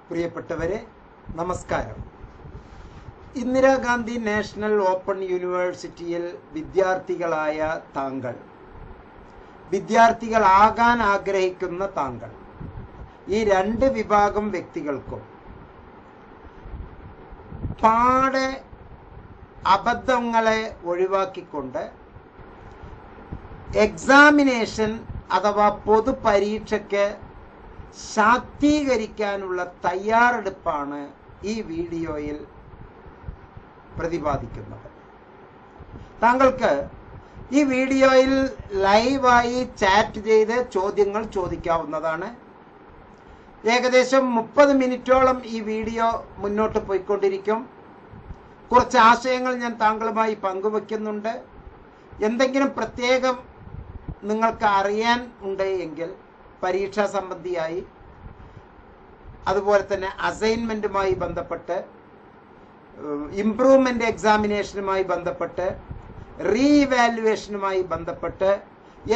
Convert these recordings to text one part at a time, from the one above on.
പ്രിയപ്പെട്ടവരെ, നമസ്കാരം. Indira Gandhi national open യൂണിവേഴ്സിറ്റിയിൽ വിദ്യാർത്ഥികളായ താങ്കൾ, വിദ്യാർത്ഥികളാകാൻ ആഗ്രഹിക്കുന്ന താങ്കൾ, ഈ രണ്ട് വിഭാഗം വ്യക്തികൾക്കും പാടെ അബദ്ധങ്ങളെ ഒഴിവാക്കിക്കൊണ്ട് എക്സാമിനേഷൻ അഥവാ പൊതുപരീക്ഷയ്ക്ക് ശാക്തീകരിക്കാനുള്ള തയ്യാറെടുപ്പാണ് ഈ വീഡിയോയിൽ പ്രതിപാദിക്കുന്നത്. താങ്കൾക്ക് ഈ വീഡിയോയിൽ ലൈവായി ചാറ്റ് ചെയ്ത് ചോദ്യങ്ങൾ ചോദിക്കാവുന്നതാണ്. ഏകദേശം 30 മിനിറ്റോളം ഈ വീഡിയോ മുന്നോട്ട് പോയിക്കൊണ്ടിരിക്കും. കുറച്ച് ആശയങ്ങൾ ഞാൻ താങ്കളുമായി പങ്കുവെക്കുന്നുണ്ട്. എന്തെങ്കിലും പ്രത്യേകം നിങ്ങൾക്ക് അറിയാൻ ഉണ്ട് എങ്കിൽ പരീക്ഷാ സംബന്ധിയായി, അതുപോലെ തന്നെ അസൈൻമെൻറ്റുമായി ബന്ധപ്പെട്ട്, ഇംപ്രൂവ്മെൻ്റ് എക്സാമിനേഷനുമായി ബന്ധപ്പെട്ട്, റീഇവാലുവേഷനുമായി ബന്ധപ്പെട്ട്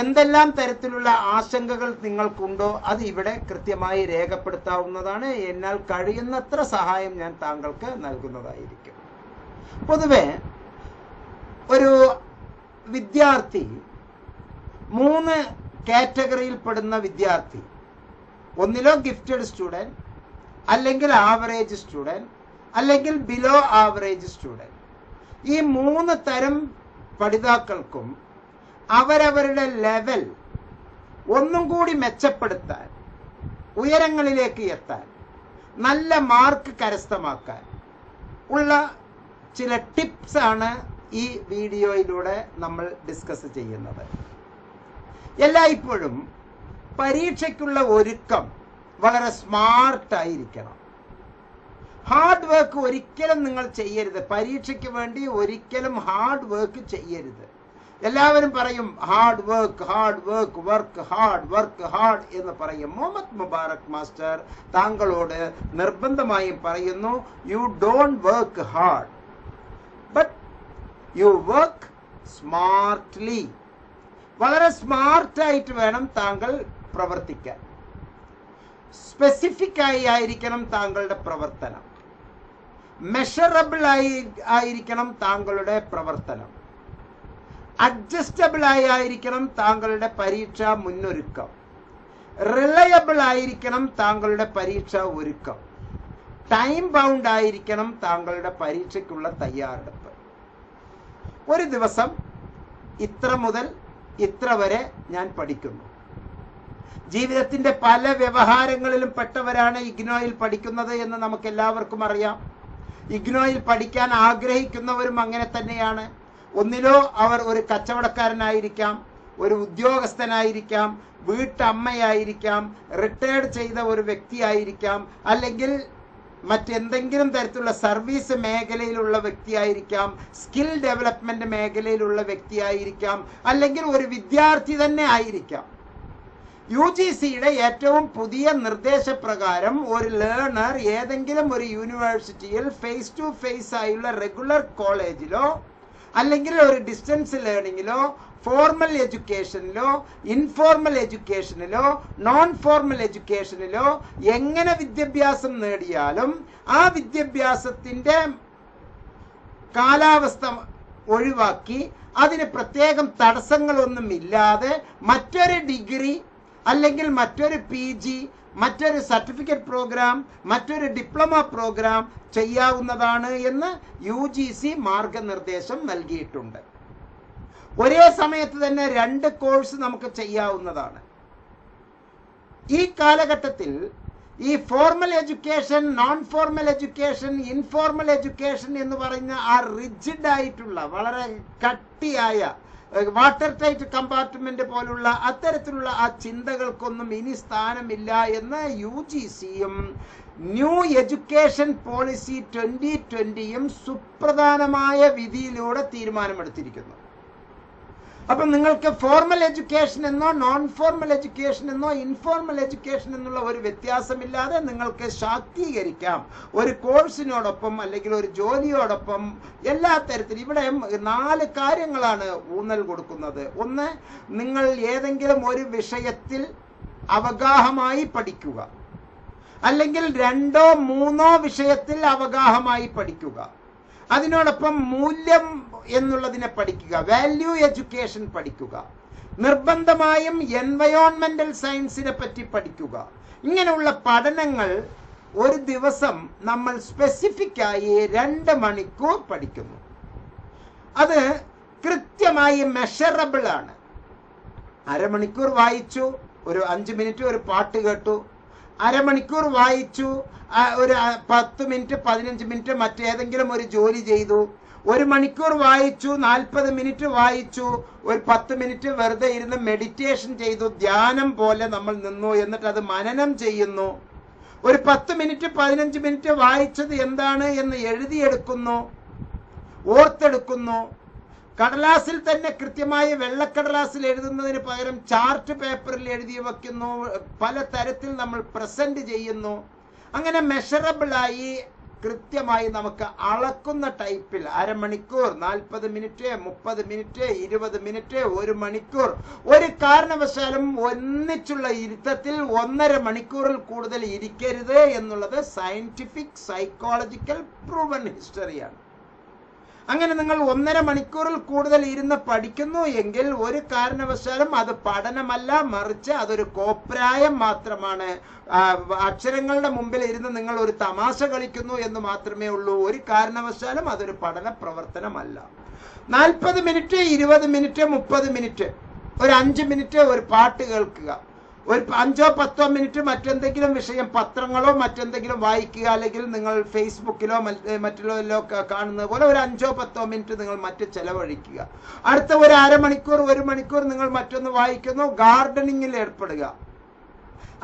എന്തെല്ലാം തരത്തിലുള്ള ആശങ്കകൾ നിങ്ങൾക്കുണ്ടോ അത് ഇവിടെ കൃത്യമായി രേഖപ്പെടുത്താവുന്നതാണ്. എന്നാൽ കഴിയുന്നത്ര സഹായം ഞാൻ താങ്കൾക്ക് നൽകുന്നതായിരിക്കും. പൊതുവെ ഒരു വിദ്യാർത്ഥി 3 കാറ്റഗറിയിൽ പെടുന്ന വിദ്യാർത്ഥി, ഒന്നിലോ ഗിഫ്റ്റഡ് സ്റ്റുഡൻറ്, അല്ലെങ്കിൽ ആവറേജ് സ്റ്റുഡൻറ്, അല്ലെങ്കിൽ ബിലോ ആവറേജ് സ്റ്റുഡൻറ്. ഈ 3 തരം പഠിതാക്കൾക്കും അവരവരുടെ ലെവൽ ഒന്നും കൂടി മെച്ചപ്പെടുത്താൻ, ഉയരങ്ങളിലേക്ക് എത്താൻ, നല്ല മാർക്ക് കരസ്ഥമാക്കാൻ ഉള്ള ചില ടിപ്സ് ആണ് ഈ വീഡിയോയിലൂടെ നമ്മൾ ഡിസ്കസ് ചെയ്യുന്നത്. എല്ലായ്പ്പോഴും പരീക്ഷയ്ക്കുള്ള ഒരുക്കം വളരെ സ്മാർട്ടായിരിക്കണം. ഹാർഡ് വർക്ക് ഒരിക്കലും നിങ്ങൾ ചെയ്യരുത്. പരീക്ഷയ്ക്ക് വേണ്ടി ഒരിക്കലും ഹാർഡ് വർക്ക് ചെയ്യരുത്. എല്ലാവരും പറയും hard work, hard work, work hard, work hard എന്ന് പറയും. മുഹമ്മദ് മുബാറക് മാസ്റ്റർ താങ്കളോട് നിർബന്ധമായും പറയുന്നു, you don't work hard, but you work smartly. വളരെ സ്മാർട്ടായിട്ട് വേണം താങ്കൾ പ്രവർത്തിക്കാൻ. സ്പെസിഫിക് ആയിരിക്കണം താങ്കളുടെ പ്രവർത്തനം. മെഷറബിൾ ആയിരിക്കണം താങ്കളുടെ പ്രവർത്തനം. അഡ്ജസ്റ്റബിൾ ആയിരിക്കണം താങ്കളുടെ പരീക്ഷാ മുന്നൊരുക്കം. റിലയബിൾ ആയിരിക്കണം താങ്കളുടെ പരീക്ഷാ ഒരുക്കം. ടൈം ബൗണ്ട് ആയിരിക്കണം താങ്കളുടെ പരീക്ഷയ്ക്കുള്ള തയ്യാറെടുപ്പ്. ഒരു ദിവസം ഇത്ര മുതൽ ഇത്ര വരെ ഞാൻ പഠിക്കുന്നു. ജീവിതത്തിന്റെ പല വ്യവഹാരങ്ങളിലും പെട്ടവരാണ് ഇഗ്നോയിൽ പഠിക്കുന്നത് എന്ന് നമുക്ക് എല്ലാവർക്കും അറിയാം. ഇഗ്നോയിൽ പഠിക്കാൻ ആഗ്രഹിക്കുന്നവരും അങ്ങനെ തന്നെയാണ്. ഒന്നിലോ അവർ ഒരു കച്ചവടക്കാരനായിരിക്കാം, ഒരു ഉദ്യോഗസ്ഥനായിരിക്കാം, വീട്ടമ്മയായിരിക്കാം, റിട്ടയർഡ് ചെയ്ത ഒരു വ്യക്തിയായിരിക്കാം, അല്ലെങ്കിൽ മറ്റെന്തെങ്കിലും തരത്തിലുള്ള സർവീസ് മേഖലയിലുള്ള വ്യക്തിയായിരിക്കാം, സ്കിൽ ഡെവലപ്മെന്റ് മേഖലയിലുള്ള വ്യക്തിയായിരിക്കാം, അല്ലെങ്കിൽ ഒരു വിദ്യാർത്ഥി തന്നെ ആയിരിക്കാം. UGCയുടെ ഏറ്റവും പുതിയ നിർദ്ദേശപ്രകാരം ഒരു ലേണർ ഏതെങ്കിലും ഒരു യൂണിവേഴ്സിറ്റിയിൽ ഫേസ് ടു ഫേസ് ആയുള്ള റെഗുലർ കോളേജിലോ അല്ലെങ്കിൽ ഒരു ഡിസ്റ്റൻസ് ലേണിങ്ങിലോ ഫോർമൽ എഡ്യൂക്കേഷനിലോ ഇൻഫോർമൽ എഡ്യൂക്കേഷനിലോ നോൺ ഫോർമൽ എഡ്യൂക്കേഷനിലോ എങ്ങനെ വിദ്യാഭ്യാസം നേടിയാലും ആ വിദ്യാഭ്യാസത്തിൻ്റെ കാലാവസ്ഥ ഒഴിവാക്കി അതിന് പ്രത്യേകം തടസ്സങ്ങളൊന്നുമില്ലാതെ മറ്റൊരു ഡിഗ്രി അല്ലെങ്കിൽ മറ്റൊരു PG, മറ്റൊരു സർട്ടിഫിക്കറ്റ് പ്രോഗ്രാം, മറ്റൊരു ഡിപ്ലോമ പ്രോഗ്രാം ചെയ്യാവുന്നതാണ് എന്ന് UGC മാർഗനിർദ്ദേശം നൽകിയിട്ടുണ്ട്. ഒരേ സമയത്ത് തന്നെ 2 കോഴ്സ് നമുക്ക് ചെയ്യാവുന്നതാണ്. ഈ കാലഘട്ടത്തിൽ ഈ formal education, non formal education, informal education എന്ന് പറയുന്ന ആ റിജിഡ് ആയിട്ടുള്ള വളരെ കട്ടിയായ വാട്ടർ ടൈറ്റ് കമ്പാർട്ട്മെന്റ് പോലുള്ള അത്തരത്തിലുള്ള ആ ചിന്തകൾക്കൊന്നും ഇനി സ്ഥാനമില്ല എന്ന് UGCയും ന്യൂ എഡ്യൂക്കേഷൻ പോളിസി 2020യും സുപ്രധാനമായ വിധിയിലൂടെ തീരുമാനമെടുത്തിരിക്കുന്നു. അപ്പം നിങ്ങൾക്ക് ഫോർമൽ എഡ്യൂക്കേഷൻ എന്നോ നോൺ ഫോർമൽ എഡ്യൂക്കേഷൻ എന്നോ ഇൻഫോർമൽ എഡ്യൂക്കേഷൻ എന്നുള്ള ഒരു വ്യത്യാസമില്ലാതെ നിങ്ങൾക്ക് ശാക്തീകരിക്കാം. ഒരു കോഴ്സിനോടൊപ്പം അല്ലെങ്കിൽ ഒരു ജോലിയോടൊപ്പം എല്ലാ തരത്തിലും. ഇവിടെ 4 കാര്യങ്ങളാണ് ഊന്നൽ കൊടുക്കുന്നത്. ഒന്ന്, നിങ്ങൾ ഏതെങ്കിലും ഒരു വിഷയത്തിൽ അവഗാഹമായി പഠിക്കുക. അല്ലെങ്കിൽ 2 or 3 വിഷയത്തിൽ അവഗാഹമായി പഠിക്കുക. അതിനോടൊപ്പം മൂല്യം എന്നുള്ളതിനെ പഠിക്കുക, വാല്യൂ എഡ്യൂക്കേഷൻ പഠിക്കുക. നിർബന്ധമായും എൻവയോൺമെന്റൽ സയൻസിനെ പറ്റി പഠിക്കുക. ഇങ്ങനെയുള്ള പഠനങ്ങൾ ഒരു ദിവസം നമ്മൾ സ്പെസിഫിക് ആയി 2 മണിക്കൂർ പഠിക്കുന്നു. അത് കൃത്യമായി മെഷറബിൾ ആണ്. അരമണിക്കൂർ വായിച്ചു, ഒരു 5 മിനിറ്റ് ഒരു പാട്ട് കേട്ടു. അരമണിക്കൂർ വായിച്ചു, ഒരു 10 മിനിറ്റ് 15 മിനിറ്റ് മറ്റേതെങ്കിലും ഒരു ജോലി ചെയ്തു. 1 മണിക്കൂർ വായിച്ചു, 40 മിനിറ്റ് വായിച്ചു, ഒരു 10 മിനിറ്റ് വെറുതെ ഇരുന്ന് മെഡിറ്റേഷൻ ചെയ്തു, ധ്യാനം പോലെ നമ്മൾ നിന്നു, എന്നിട്ട് അത് മനനം ചെയ്യുന്നു. ഒരു 10 മിനിറ്റ് 15 മിനിറ്റ് വായിച്ചത് എന്താണ് എന്ന് എഴുതിയെടുക്കുന്നു, ഓർത്തെടുക്കുന്നു. കടലാസിൽ തന്നെ കൃത്യമായി വെള്ളക്കടലാസിൽ എഴുതുന്നതിന് പകരം ചാർട്ട് പേപ്പറിൽ എഴുതി വെക്കുന്നു. പല തരത്തിൽ നമ്മൾ പ്രസന്റ് ചെയ്യുന്നു. അങ്ങനെ മെഷറബിളായി കൃത്യമായി നമുക്ക് അളക്കുന്ന ടൈപ്പിൽ അരമണിക്കൂർ, 40 മിനിറ്റ്, 30 മിനിറ്റ്, 20 മിനിറ്റ്, 1 മണിക്കൂർ, ഒരു കാരണവശാലും ഒന്നിച്ചുള്ള ഇരുത്തത്തിൽ 1.5 മണിക്കൂറിൽ കൂടുതൽ ഇരിക്കരുത് എന്നുള്ളത് സയന്റിഫിക് സൈക്കോളജിക്കൽ പ്രൂവൺ ഹിസ്റ്ററിയാണ്. അങ്ങനെ നിങ്ങൾ 1.5 മണിക്കൂറിൽ കൂടുതൽ ഇരുന്ന് പഠിക്കുന്നു എങ്കിൽ ഒരു കാരണവശാലും അത് പഠനമല്ല, മറിച്ച് അതൊരു കോപ്രായം മാത്രമാണ്. അക്ഷരങ്ങളുടെ മുമ്പിൽ ഇരുന്ന് നിങ്ങൾ ഒരു തമാശ കളിക്കുന്നു എന്ന് മാത്രമേ ഉള്ളൂ. ഒരു കാരണവശാലും അതൊരു പഠന പ്രവർത്തനമല്ല. 40 മിനിറ്റ്, 20 മിനിറ്റ്, 30 മിനിറ്റ്, ഒരു 5 മിനിറ്റ് ഒരു പാട്ട് കേൾക്കുക, ഒരു 5 or 10 മിനിറ്റ് മറ്റെന്തെങ്കിലും വിഷയം, പത്രങ്ങളോ മറ്റെന്തെങ്കിലും വായിക്കുക, അല്ലെങ്കിൽ നിങ്ങൾ ഫേസ്ബുക്കിലോ മറ്റുള്ളവരിലോ കാണുന്നത് പോലെ ഒരു 5 or 10 മിനിറ്റ് നിങ്ങൾ മറ്റ് ചെലവഴിക്കുക. അടുത്ത ഒരു അരമണിക്കൂർ 1 മണിക്കൂർ നിങ്ങൾ മറ്റൊന്ന് വായിക്കുന്നു, ഗാർഡനിങ്ങിൽ ഏർപ്പെടുക.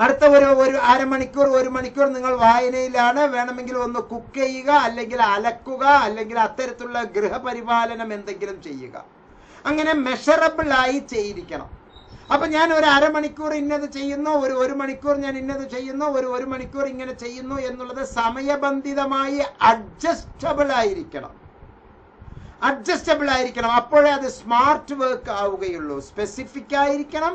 അടുത്ത ഒരു അരമണിക്കൂർ 1 മണിക്കൂർ നിങ്ങൾ വായനയിലാണ്. വേണമെങ്കിൽ ഒന്ന് കുക്ക് ചെയ്യുക, അല്ലെങ്കിൽ അലക്കുക, അല്ലെങ്കിൽ അത്തരത്തിലുള്ള ഗൃഹപരിപാലനം എന്തെങ്കിലും ചെയ്യുക. അങ്ങനെ മെഷറബിൾ ആയി ചെയ്തിരിക്കണം. അപ്പൊ ഞാൻ ഒരു അരമണിക്കൂർ ഇന്നത് ചെയ്യുന്നു, ഒരു മണിക്കൂർ ഞാൻ ഇന്നത് ചെയ്യുന്നു, ഒരു മണിക്കൂർ ഇങ്ങനെ ചെയ്യുന്നു എന്നുള്ളത് സമയബന്ധിതമായി അഡ്ജസ്റ്റബിൾ ആയിരിക്കണം. അപ്പോഴേ അത് സ്മാർട്ട് വർക്ക് ആവുകയുള്ളൂ. സ്പെസിഫിക് ആയിരിക്കണം,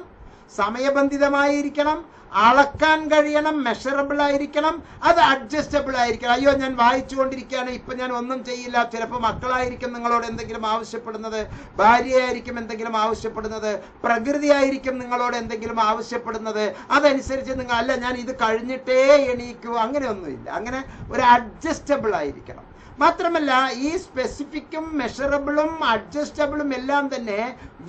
സമയബന്ധിതമായിരിക്കണം, അളക്കാൻ കഴിയണം, മെഷറബിൾ ആയിരിക്കണം, അത് അഡ്ജസ്റ്റബിൾ ആയിരിക്കണം. അയ്യോ, ഞാൻ വായിച്ചുകൊണ്ടിരിക്കുകയാണ്, ഇപ്പൊ ഞാൻ ഒന്നും ചെയ്യില്ല. ചിലപ്പോൾ മക്കളായിരിക്കും നിങ്ങളോട് എന്തെങ്കിലും ആവശ്യപ്പെടുന്നത്, ഭാര്യയായിരിക്കും എന്തെങ്കിലും ആവശ്യപ്പെടുന്നത്, പ്രകൃതിയായിരിക്കും നിങ്ങളോട് എന്തെങ്കിലും ആവശ്യപ്പെടുന്നത്. അതനുസരിച്ച് നിങ്ങൾ അല്ല, ഞാൻ ഇത് കഴിഞ്ഞിട്ടേ എണീക്കൂ, അങ്ങനെയൊന്നുമില്ല. അങ്ങനെ ഒരു അഡ്ജസ്റ്റബിൾ ആയിരിക്കണം. മാത്രമല്ല, ഈ സ്പെസിഫിക്കും മെഷറബിളും അഡ്ജസ്റ്റബിളും എല്ലാം തന്നെ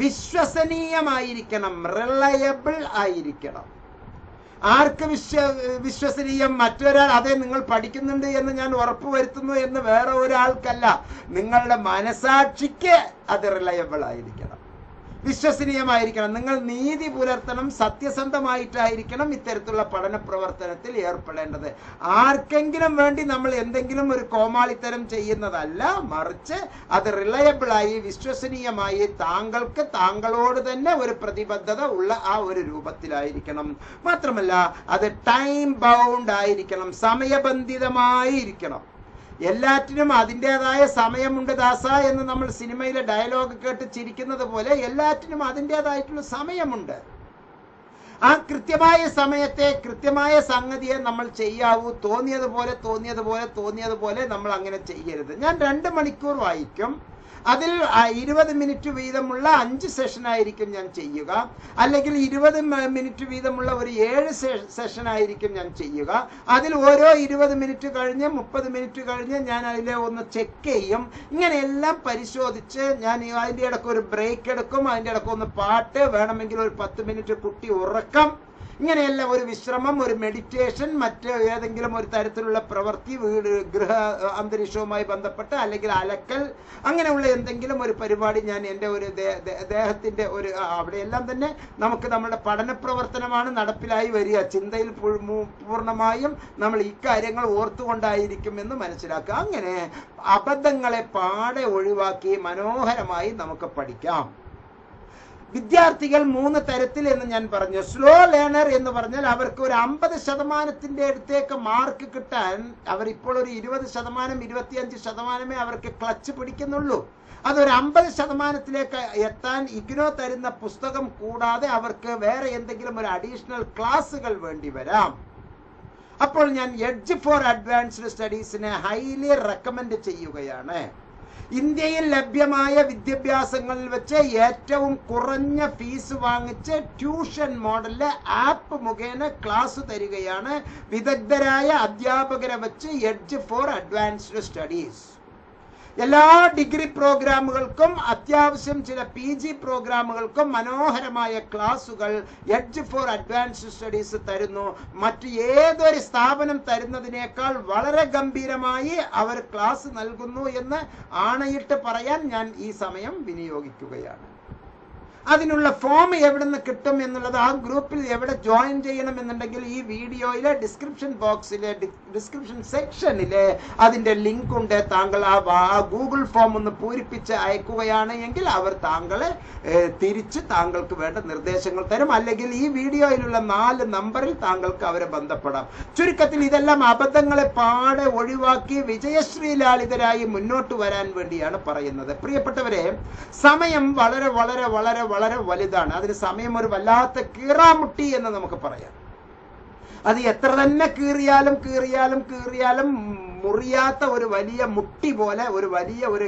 വിശ്വസനീയമായിരിക്കണം, റിലയബിൾ ആയിരിക്കണം. ആർക്ക് വിശ്വസനീയം? മറ്റൊരാൾ, അതെ നിങ്ങൾ പഠിക്കുന്നുണ്ട് എന്ന് ഞാൻ ഉറപ്പുവരുത്തുന്നു എന്ന് വേറെ ഒരാൾക്കല്ല, നിങ്ങളുടെ മനസാക്ഷിക്ക് അത് റിലയബിൾ ആയിരിക്കണം, വിശ്വസനീയമായിരിക്കണം. നിങ്ങൾ നീതി പുലർത്തണം, സത്യസന്ധമായിട്ടായിരിക്കണം ഇത്തരത്തിലുള്ള പഠന പ്രവർത്തനത്തിൽ ഏർപ്പെടേണ്ടത്. ആർക്കെങ്കിലും വേണ്ടി നമ്മൾ എന്തെങ്കിലും ഒരു കോമാളിത്തരം ചെയ്യുന്നതല്ല, മറിച്ച് അത് റിലയബിളായി വിശ്വസനീയമായി താങ്കൾക്ക് താങ്കളോട് തന്നെ ഒരു പ്രതിബദ്ധത ഉള്ള ആ ഒരു രൂപത്തിലായിരിക്കണം. മാത്രമല്ല അത് ടൈം ബൗണ്ട് ആയിരിക്കണം, സമയബന്ധിതമായിരിക്കണം. എല്ലാറ്റിനും അതിൻ്റെതായ സമയമുണ്ട് ദാസ എന്ന് നമ്മൾ സിനിമയിലെ ഡയലോഗ് കേട്ട് ചിരിക്കുന്നത് പോലെ എല്ലാറ്റിനും അതിൻ്റെതായിട്ടുള്ള സമയമുണ്ട്. ആ കൃത്യമായ സമയത്തെ, കൃത്യമായ സംഗതിയെ നമ്മൾ ചെയ്യാവൂ. തോന്നിയതുപോലെ നമ്മൾ അങ്ങനെ ചെയ്യരുത്. ഞാൻ 2 മണിക്കൂർ വായിക്കും, അതിൽ 20 മിനിറ്റ് വീതമുള്ള 5 സെഷനായിരിക്കും ഞാൻ ചെയ്യുക, അല്ലെങ്കിൽ 20 മിനിറ്റ് വീതമുള്ള ഒരു 7 സെഷനായിരിക്കും ഞാൻ ചെയ്യുക. അതിൽ ഓരോ 20 മിനിറ്റ് കഴിഞ്ഞ് 30 മിനിറ്റ് കഴിഞ്ഞ് ഞാൻ അതിലെ ഒന്ന് ചെക്ക് ചെയ്യും. ഇങ്ങനെയെല്ലാം പരിശോധിച്ച് ഞാൻ അതിൻ്റെ ഇടയ്ക്ക് ഒരു ബ്രേക്ക് എടുക്കും, അതിൻ്റെ ഇടയ്ക്ക് ഒന്ന് പാട്ട്, വേണമെങ്കിൽ ഒരു 10 മിനിറ്റ് കുട്ടി ഉറക്കം, ഇങ്ങനെയെല്ലാം ഒരു വിശ്രമം, ഒരു മെഡിറ്റേഷൻ, മറ്റ് ഏതെങ്കിലും ഒരു തരത്തിലുള്ള പ്രവൃത്തി, ഗൃഹ അന്തരീക്ഷവുമായി ബന്ധപ്പെട്ട്, അല്ലെങ്കിൽ അലക്കൽ, അങ്ങനെയുള്ള എന്തെങ്കിലും ഒരു പരിപാടി ഞാൻ എൻ്റെ ഒരു ദേഹത്തിൻ്റെ ഒരു അവിടെയെല്ലാം തന്നെ നമുക്ക് നമ്മുടെ പഠന പ്രവർത്തനമാണ് നടപ്പിലായി വരിക. ചിന്തയിൽ പൂർണ്ണമായും നമ്മൾ ഇക്കാര്യങ്ങൾ ഓർത്തുകൊണ്ടായിരിക്കും എന്ന് മനസ്സിലാക്കുക. അങ്ങനെ അബദ്ധങ്ങളെ പാടെ ഒഴിവാക്കി മനോഹരമായി നമുക്ക് പഠിക്കാം. വിദ്യാർത്ഥികൾ 3 തരത്തിൽ എന്ന് ഞാൻ പറഞ്ഞു. സ്ലോ ലേണർ എന്ന് പറഞ്ഞാൽ അവർക്ക് ഒരു 50% അടുത്തേക്ക് മാർക്ക് കിട്ടാൻ അവരിപ്പോൾ ഒരു 20%, 25% അവർക്ക് ക്ലച്ച് പിടിക്കുന്നുള്ളൂ. അതൊരു 50% എത്താൻ ഇഗ്നോ തരുന്ന പുസ്തകം കൂടാതെ അവർക്ക് വേറെ എന്തെങ്കിലും ഒരു അഡീഷണൽ ക്ലാസ്സുകൾ വേണ്ടി വരാം. അപ്പോൾ ഞാൻ എഡ്ജ് ഫോർ അഡ്വാൻസ്ഡ് സ്റ്റഡീസിനെ ഹൈലി റെക്കമെൻഡ് ചെയ്യുകയാണ്. ഇന്ത്യയിൽ ലഭ്യമായ വിദ്യാഭ്യാസങ്ങളിൽ വെച്ച് ഏറ്റവും കുറഞ്ഞ ഫീസ് വാങ്ങിച്ച് ട്യൂഷൻ മോഡലിലെ ആപ്പ് മുഖേന ക്ലാസ് തരികയാണ് വിദഗ്ധരായ അധ്യാപകരെ വെച്ച് എഡ്ജ് ഫോർ അഡ്വാൻസ്ഡ് സ്റ്റഡീസ്. എല്ലാ ഡിഗ്രി പ്രോഗ്രാമുകൾക്കും അത്യാവശ്യം ചില PG പ്രോഗ്രാമുകൾക്കും മനോഹരമായ ക്ലാസുകൾ എഡ്ജ് ഫോർ അഡ്വാൻസ്ഡ് സ്റ്റഡീസ് തരുന്നു. മറ്റ് ഏതൊരു സ്ഥാപനം തരുന്നതിനേക്കാൾ വളരെ ഗംഭീരമായി അവർ ക്ലാസ് നൽകുന്നു എന്ന് ആണയിട്ട് പറയാൻ ഞാൻ ഈ സമയം വിനിയോഗിക്കുകയാണ്. അതിനുള്ള ഫോം എവിടെ നിന്ന് കിട്ടും എന്നുള്ളത്, ആ ഗ്രൂപ്പിൽ എവിടെ ജോയിൻ ചെയ്യണം എന്നുണ്ടെങ്കിൽ ഈ വീഡിയോയിലെ ഡിസ്ക്രിപ്ഷൻ ബോക്സിലെ ഡിസ്ക്രിപ്ഷൻ സെക്ഷനിലെ അതിൻ്റെ ലിങ്ക് ഉണ്ട്. താങ്കൾ ആ ഗൂഗിൾ ഫോം ഒന്ന് പൂരിപ്പിച്ച് അയക്കുകയാണ് എങ്കിൽ അവർ താങ്കളെ തിരിച്ച് താങ്കൾക്ക് വേണ്ട നിർദ്ദേശങ്ങൾ തരും. അല്ലെങ്കിൽ ഈ വീഡിയോയിലുള്ള 4 നമ്പറിൽ താങ്കൾക്ക് അവരെ ബന്ധപ്പെടാം. ചുരുക്കത്തിൽ ഇതെല്ലാം അബദ്ധങ്ങളെ പാടെ ഒഴിവാക്കി വിജയശ്രീലാളിതരായി മുന്നോട്ട് വരാൻ വേണ്ടിയാണ് പറയുന്നത്. പ്രിയപ്പെട്ടവരെ, സമയം വളരെ വളരെ വളരെ വളരെ വലുതാണ്. അതിന് സമയം ഒരു വല്ലാത്ത കീറാമുട്ടി എന്ന് നമുക്ക് പറയാം. അത് എത്ര തന്നെ കീറിയാലും മുറിയാത്ത ഒരു വലിയ മുട്ടി പോലെ ഒരു വലിയ ഒരു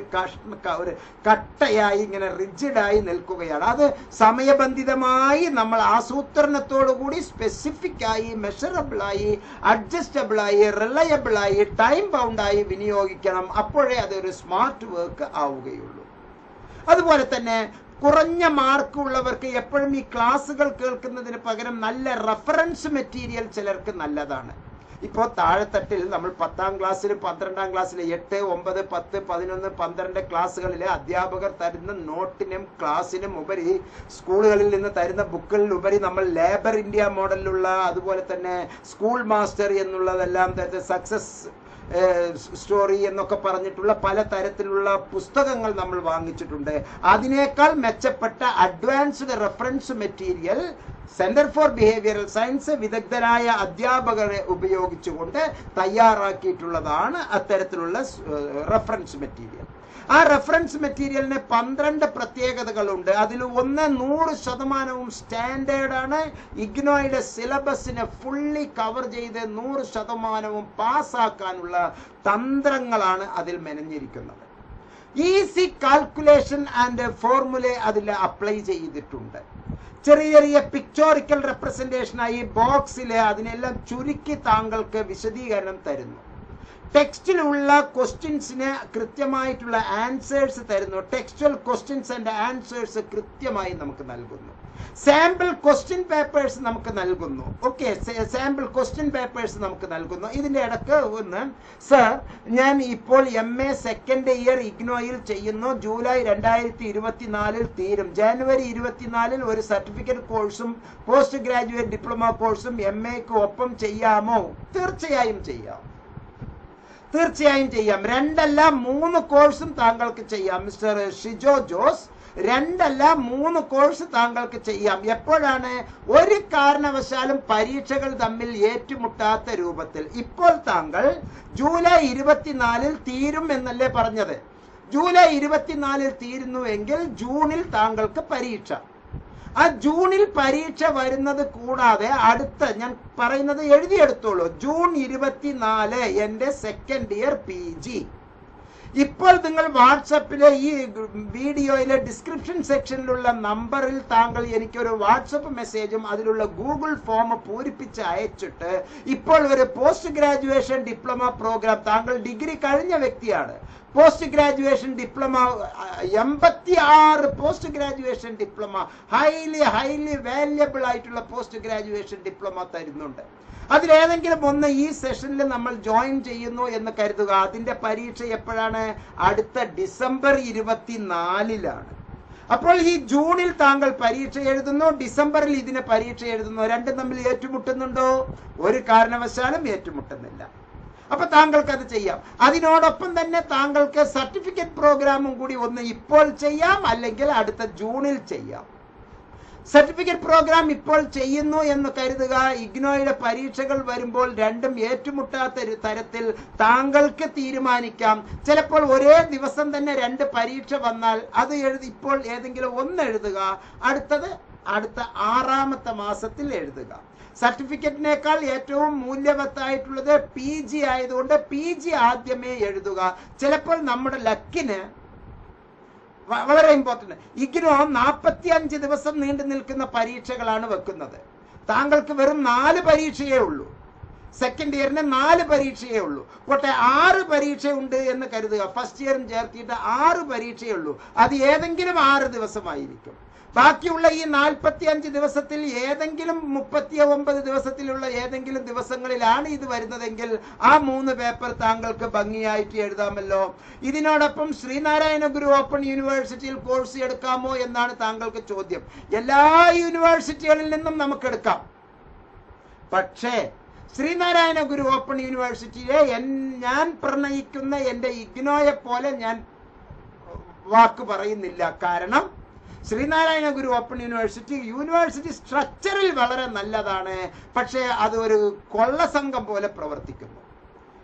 കട്ടയായി ഇങ്ങനെ റിജിഡായി നിൽക്കുകയാണ്. അത് സമയബന്ധിതമായി നമ്മൾ ആസൂത്രണത്തോടുകൂടി സ്പെസിഫിക് ആയി, മെഷറബിളായി, അഡ്ജസ്റ്റബിളായി, റിലയബിളായി, ടൈം ബൗണ്ടായി വിനിയോഗിക്കണം. അപ്പോഴേ അതൊരു സ്മാർട്ട് വർക്ക് ആവുകയുള്ളൂ. അതുപോലെ തന്നെ കുറഞ്ഞ മാർക്ക് ഉള്ളവർക്ക് എപ്പോഴും ഈ ക്ലാസ്സുകൾ കേൾക്കുന്നതിന് പകരം നല്ല റെഫറൻസ് മെറ്റീരിയൽ ചിലർക്ക് നല്ലതാണ്. ഇപ്പോൾ താഴെത്തട്ടിൽ നമ്മൾ 10ാം ക്ലാസ്സിലും 12ാം ക്ലാസ്സിലും 8, 9, 10, 11, 12 ക്ലാസ്സുകളിലെ അധ്യാപകർ തരുന്ന നോട്ടിനും ക്ലാസ്സിനും ഉപരി, സ്കൂളുകളിൽ നിന്ന് തരുന്ന ബുക്കുകളിലുപരി നമ്മൾ ലേബർ ഇന്ത്യ മോഡലിലുള്ള, അതുപോലെ തന്നെ സ്കൂൾ മാസ്റ്റർ എന്നുള്ളതെല്ലാം സക്സസ് സ്റ്റോറി എന്നൊക്കെ പറഞ്ഞിട്ടുള്ള പല തരത്തിലുള്ള പുസ്തകങ്ങൾ നമ്മൾ വാങ്ങിച്ചിട്ടുണ്ട്. അതിനേക്കാൾ മെച്ചപ്പെട്ട advanced reference material centre for behavioural science വിദഗ്ധരായ അധ്യാപകരെ ഉപയോഗിച്ചുകൊണ്ട് തയ്യാറാക്കിയിട്ടുള്ളതാണ് അത്തരത്തിലുള്ള റെഫറൻസ് മെറ്റീരിയൽ. ആ റെഫറൻസ് മെറ്റീരിയലിന് 12 പ്രത്യേകതകളുണ്ട്. അതിൽ ഒന്ന് 100% സ്റ്റാൻഡേർഡാണ്. ഇഗ്നോയുടെ സിലബസിനെ ഫുള്ളി കവർ ചെയ്ത് 100% പാസ്സാക്കാനുള്ള തന്ത്രങ്ങളാണ് അതിൽ മെനഞ്ഞിരിക്കുന്നത്. ഈസി കാൽക്കുലേഷൻ ആൻഡ് ഫോർമുല അതിൽ അപ്ലൈ ചെയ്തിട്ടുണ്ട്. ചെറിയ ചെറിയ പിക്ചോറിക്കൽ റെപ്രസെന്റേഷനായി ബോക്സിലെ അതിനെല്ലാം ചുരുക്കി താങ്കൾക്ക് വിശദീകരണം തരുന്നു. ടെക്സ്റ്റിലുള്ള ക്വസ്റ്റ്യൻസിന് കൃത്യമായിട്ടുള്ള ആൻസേഴ്സ് തരുന്നു. ടെക്സ്റ്റൽ ക്വസ്റ്റ്യൻസ് ആൻഡ് ആൻസേഴ്സ് കൃത്യമായി നമുക്ക് നൽകുന്നു. സാമ്പിൾ ക്വസ്റ്റ്യൻ പേപ്പേഴ്സ് നമുക്ക് നൽകുന്നു. ഓക്കെ, സാമ്പിൾ ക്വസ്റ്റ്യൻ പേപ്പേഴ്സ് നമുക്ക് നൽകുന്നു. ഇതിന്റെ ഇടയ്ക്ക് ഒന്ന്, സർ ഞാൻ ഇപ്പോൾ MA സെക്കൻഡ് ഇയർ ഇഗ്നോയിൽ ചെയ്യുന്നു. ജൂലൈ 2024 തീരും. ജനുവരി 24 ഒരു സർട്ടിഫിക്കറ്റ് കോഴ്സും പോസ്റ്റ് ഗ്രാജുവേറ്റ് ഡിപ്ലോമ കോഴ്സും MAക്ക് ഒപ്പം ചെയ്യാമോ? തീർച്ചയായും ചെയ്യാം. 2 അല്ല 3 കോഴ്സും താങ്കൾക്ക് ചെയ്യാം. മിസ്റ്റർ ഷിജോ ജോസ്, 2 അല്ല 3 കോഴ്സ് താങ്കൾക്ക് ചെയ്യാം. എപ്പോഴാണ്? ഒരു കാരണവശാലും പരീക്ഷകൾ തമ്മിൽ ഏറ്റുമുട്ടാത്ത രൂപത്തിൽ. ഇപ്പോൾ താങ്കൾ ജൂലൈ 24 തീരും എന്നല്ലേ പറഞ്ഞത്? ജൂലൈ 24 തീരുന്നുവെങ്കിൽ ജൂണിൽ താങ്കൾക്ക് പരീക്ഷ. ആ ജൂണിൽ പരീക്ഷ വരുന്നത് കൂടാതെ അടുത്ത, ഞാൻ പറയുന്നത് എഴുതിയെടുത്തോളൂ, ജൂൺ 24 എൻ്റെ സെക്കൻഡ് ഇയർ PG. ഇപ്പോൾ നിങ്ങൾ വാട്സപ്പിലെ ഈ വീഡിയോയിലെ ഡിസ്ക്രിപ്ഷൻ സെക്ഷനിലുള്ള നമ്പറിൽ താങ്കൾ എനിക്കൊരു വാട്സപ്പ് മെസ്സേജും അതിലുള്ള ഗൂഗിൾ ഫോം പൂരിപ്പിച്ച് അയച്ചിട്ട് ഇപ്പോൾ ഒരു പോസ്റ്റ് ഗ്രാജുവേഷൻ ഡിപ്ലോമ പ്രോഗ്രാം, താങ്കൾ ഡിഗ്രി കഴിഞ്ഞ വ്യക്തിയാണ്, post graduation diploma 86 post graduation diploma highly valuable ആയിട്ടുള്ള പോസ്റ്റ് ഗ്രാജുവേഷൻ ഡിപ്ലോമ തരുന്നുണ്ട്. അതിലേതെങ്കിലും ഒന്ന് ഈ സെഷനിൽ നമ്മൾ ജോയിൻ ചെയ്യുന്നു എന്ന് കരുതുക. അതിന്റെ പരീക്ഷ എപ്പോഴാണ്? അടുത്ത ഡിസംബർ 24 അപ്പോൾ ഈ ജൂണിൽ താങ്കൾ പരീക്ഷ എഴുതുന്നു, ഡിസംബറിൽ ഇതിന് പരീക്ഷ എഴുതുന്നു. രണ്ടും തമ്മിൽ ഏറ്റുമുട്ടുന്നുണ്ടോ? ഒരു കാരണവശാലും ഏറ്റുമുട്ടുന്നില്ല. അപ്പൊ താങ്കൾക്ക് അത് ചെയ്യാം. അതിനോടൊപ്പം തന്നെ താങ്കൾക്ക് സർട്ടിഫിക്കറ്റ് പ്രോഗ്രാമും കൂടി ഒന്ന് ഇപ്പോൾ ചെയ്യാം, അല്ലെങ്കിൽ അടുത്ത ജൂണിൽ ചെയ്യാം. സർട്ടിഫിക്കറ്റ് പ്രോഗ്രാം ഇപ്പോൾ ചെയ്യുന്നു എന്ന് കരുതുക. ഇഗ്നോയുടെ പരീക്ഷകൾ വരുമ്പോൾ രണ്ടും ഏറ്റുമുട്ടാത്ത തരത്തിൽ താങ്കൾക്ക് തീരുമാനിക്കാം. ചിലപ്പോൾ ഒരേ ദിവസം തന്നെ 2 പരീക്ഷ വന്നാൽ അത് ഇപ്പോൾ ഏതെങ്കിലും ഒന്ന് എഴുതുക, അടുത്തത് അടുത്ത 6ാമത്തെ മാസത്തിൽ എഴുതുക. സർട്ടിഫിക്കറ്റിനേക്കാൾ ഏറ്റവും മൂല്യവത്തായിട്ടുള്ളത് PG ആയതുകൊണ്ട് PG ആദ്യമേ എഴുതുക. ചിലപ്പോൾ നമ്മുടെ ലക്കിന് വളരെ ഇമ്പോർട്ടന്റ്. ഇഗ്നോ 45 ദിവസം നീണ്ടു നിൽക്കുന്ന പരീക്ഷകളാണ് വെക്കുന്നത്. താങ്കൾക്ക് വെറും 4 പരീക്ഷയേ ഉള്ളൂ. സെക്കൻഡ് ഇയറിന് 4 പരീക്ഷയേ ഉള്ളൂ. പോട്ടെ 6 പരീക്ഷ ഉണ്ട് എന്ന് കരുതുക. ഫസ്റ്റ് ഇയറും ചേർത്തിട്ട് 6 പരീക്ഷയേ ഉള്ളൂ. അത് ഏതെങ്കിലും 6 ദിവസമായിരിക്കും. ബാക്കിയുള്ള ഈ 45 ദിവസത്തിൽ ഏതെങ്കിലും 39 ദിവസത്തിലുള്ള ഏതെങ്കിലും ദിവസങ്ങളിലാണ് ഇത് വരുന്നതെങ്കിൽ ആ 3 പേപ്പർ താങ്കൾക്ക് ഭംഗിയായിട്ട് എഴുതാമല്ലോ. ഇതിനോടൊപ്പം ശ്രീനാരായണ ഗുരു ഓപ്പൺ യൂണിവേഴ്സിറ്റിയിൽ കോഴ്സ് എടുക്കാമോ എന്നാണ് താങ്കൾക്ക് ചോദ്യം. എല്ലാ യൂണിവേഴ്സിറ്റികളിൽ നിന്നും നമുക്ക് എടുക്കാം. പക്ഷേ ശ്രീനാരായണ ഗുരു ഓപ്പൺ യൂണിവേഴ്സിറ്റിയെ ഞാൻ പ്രണയിക്കുന്ന എൻ്റെ ഇഗ്നോയെ പോലെ ഞാൻ വാക്ക് പറയുന്നില്ല. കാരണം ശ്രീനാരായണ ഗുരു ഓപ്പൺ യൂണിവേഴ്സിറ്റി സ്ട്രക്ചറിൽ വളരെ നല്ലതാണ്. പക്ഷേ അത് ഒരു കൊള്ളസംഘം പോലെ പ്രവർത്തിക്കുന്നു.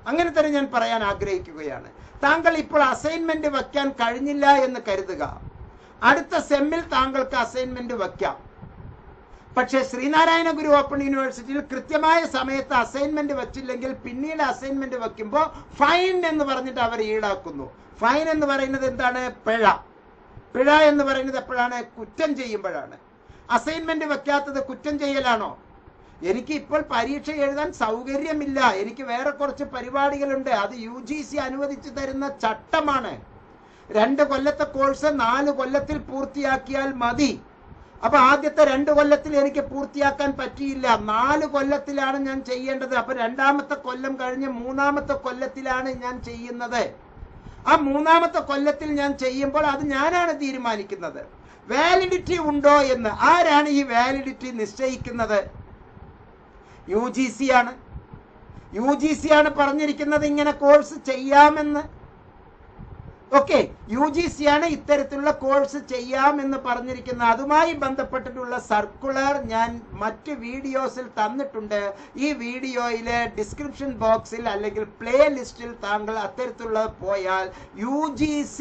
അങ്ങനെ തന്നെ ഞാൻ പറയാൻ ആഗ്രഹിക്കുകയാണ്. താങ്കൾ ഇപ്പോൾ അസൈൻമെന്റ് വയ്ക്കാൻ കഴിഞ്ഞില്ല എന്ന് കരുതുക. അടുത്ത സെമ്മിൽ താങ്കൾക്ക് അസൈൻമെന്റ് വയ്ക്കാം. പക്ഷേ ശ്രീനാരായണ ഗുരു ഓപ്പൺ യൂണിവേഴ്സിറ്റിയിൽ കൃത്യമായ സമയത്ത് അസൈൻമെന്റ് വച്ചില്ലെങ്കിൽ പിന്നീട് അസൈൻമെന്റ് വയ്ക്കുമ്പോൾ ഫൈൻ എന്ന് പറഞ്ഞിട്ട് അവർ ഈടാക്കുന്നു. ഫൈൻ എന്ന് പറയുന്നത് എന്താണ്? പിഴ എന്ന് പറയുന്നത് എപ്പോഴാണ്? കുറ്റം ചെയ്യുമ്പോഴാണ്. അസൈൻമെന്റ് വെക്കാത്തത് കുറ്റം ചെയ്യലാണോ? എനിക്ക് ഇപ്പോൾ പരീക്ഷ എഴുതാൻ സൗകര്യമില്ല, എനിക്ക് വേറെ കുറച്ച് പരിപാടികളുണ്ട്, അത് UGC അനുവദിച്ചു തരുന്ന ചട്ടമാണ്. 2 കൊല്ലത്തെ കോഴ്സ് 4 കൊല്ലത്തിൽ പൂർത്തിയാക്കിയാൽ മതി. അപ്പൊ ആദ്യത്തെ 2 കൊല്ലത്തിൽ എനിക്ക് പൂർത്തിയാക്കാൻ പറ്റിയില്ല, 4 കൊല്ലത്തിലാണ് ഞാൻ ചെയ്യേണ്ടത്. അപ്പൊ 2ാമത്തെ കൊല്ലം കഴിഞ്ഞ് 3ാമത്തെ കൊല്ലത്തിലാണ് ഞാൻ ചെയ്യുന്നത്. ആ 3ാമത്തെ കൊല്ലത്തിൽ ഞാൻ ചെയ്യുമ്പോൾ അത് ഞാനാണ് തീരുമാനിക്കുന്നത്. വാലിഡിറ്റി ഉണ്ടോ എന്ന് ആരാണ് ഈ വാലിഡിറ്റി നിശ്ചയിക്കുന്നത്? UGC ആണ്. UGC ആണ് പറഞ്ഞിരിക്കുന്നത് ഇങ്ങനെ കോഴ്സ് ചെയ്യാമെന്ന്. ഓക്കെ, UGC ആണ് ഇത്തരത്തിലുള്ള കോഴ്സ് ചെയ്യാമെന്ന് പറഞ്ഞിരിക്കുന്നത്. അതുമായി ബന്ധപ്പെട്ടിട്ടുള്ള സർക്കുലർ ഞാൻ മറ്റ് വീഡിയോസിൽ തന്നിട്ടുണ്ട്. ഈ വീഡിയോയിലെ ഡിസ്ക്രിപ്ഷൻ ബോക്സിൽ അല്ലെങ്കിൽ പ്ലേ ലിസ്റ്റിൽ താങ്കൾ അത്തരത്തിലുള്ള പോയാൽ UGC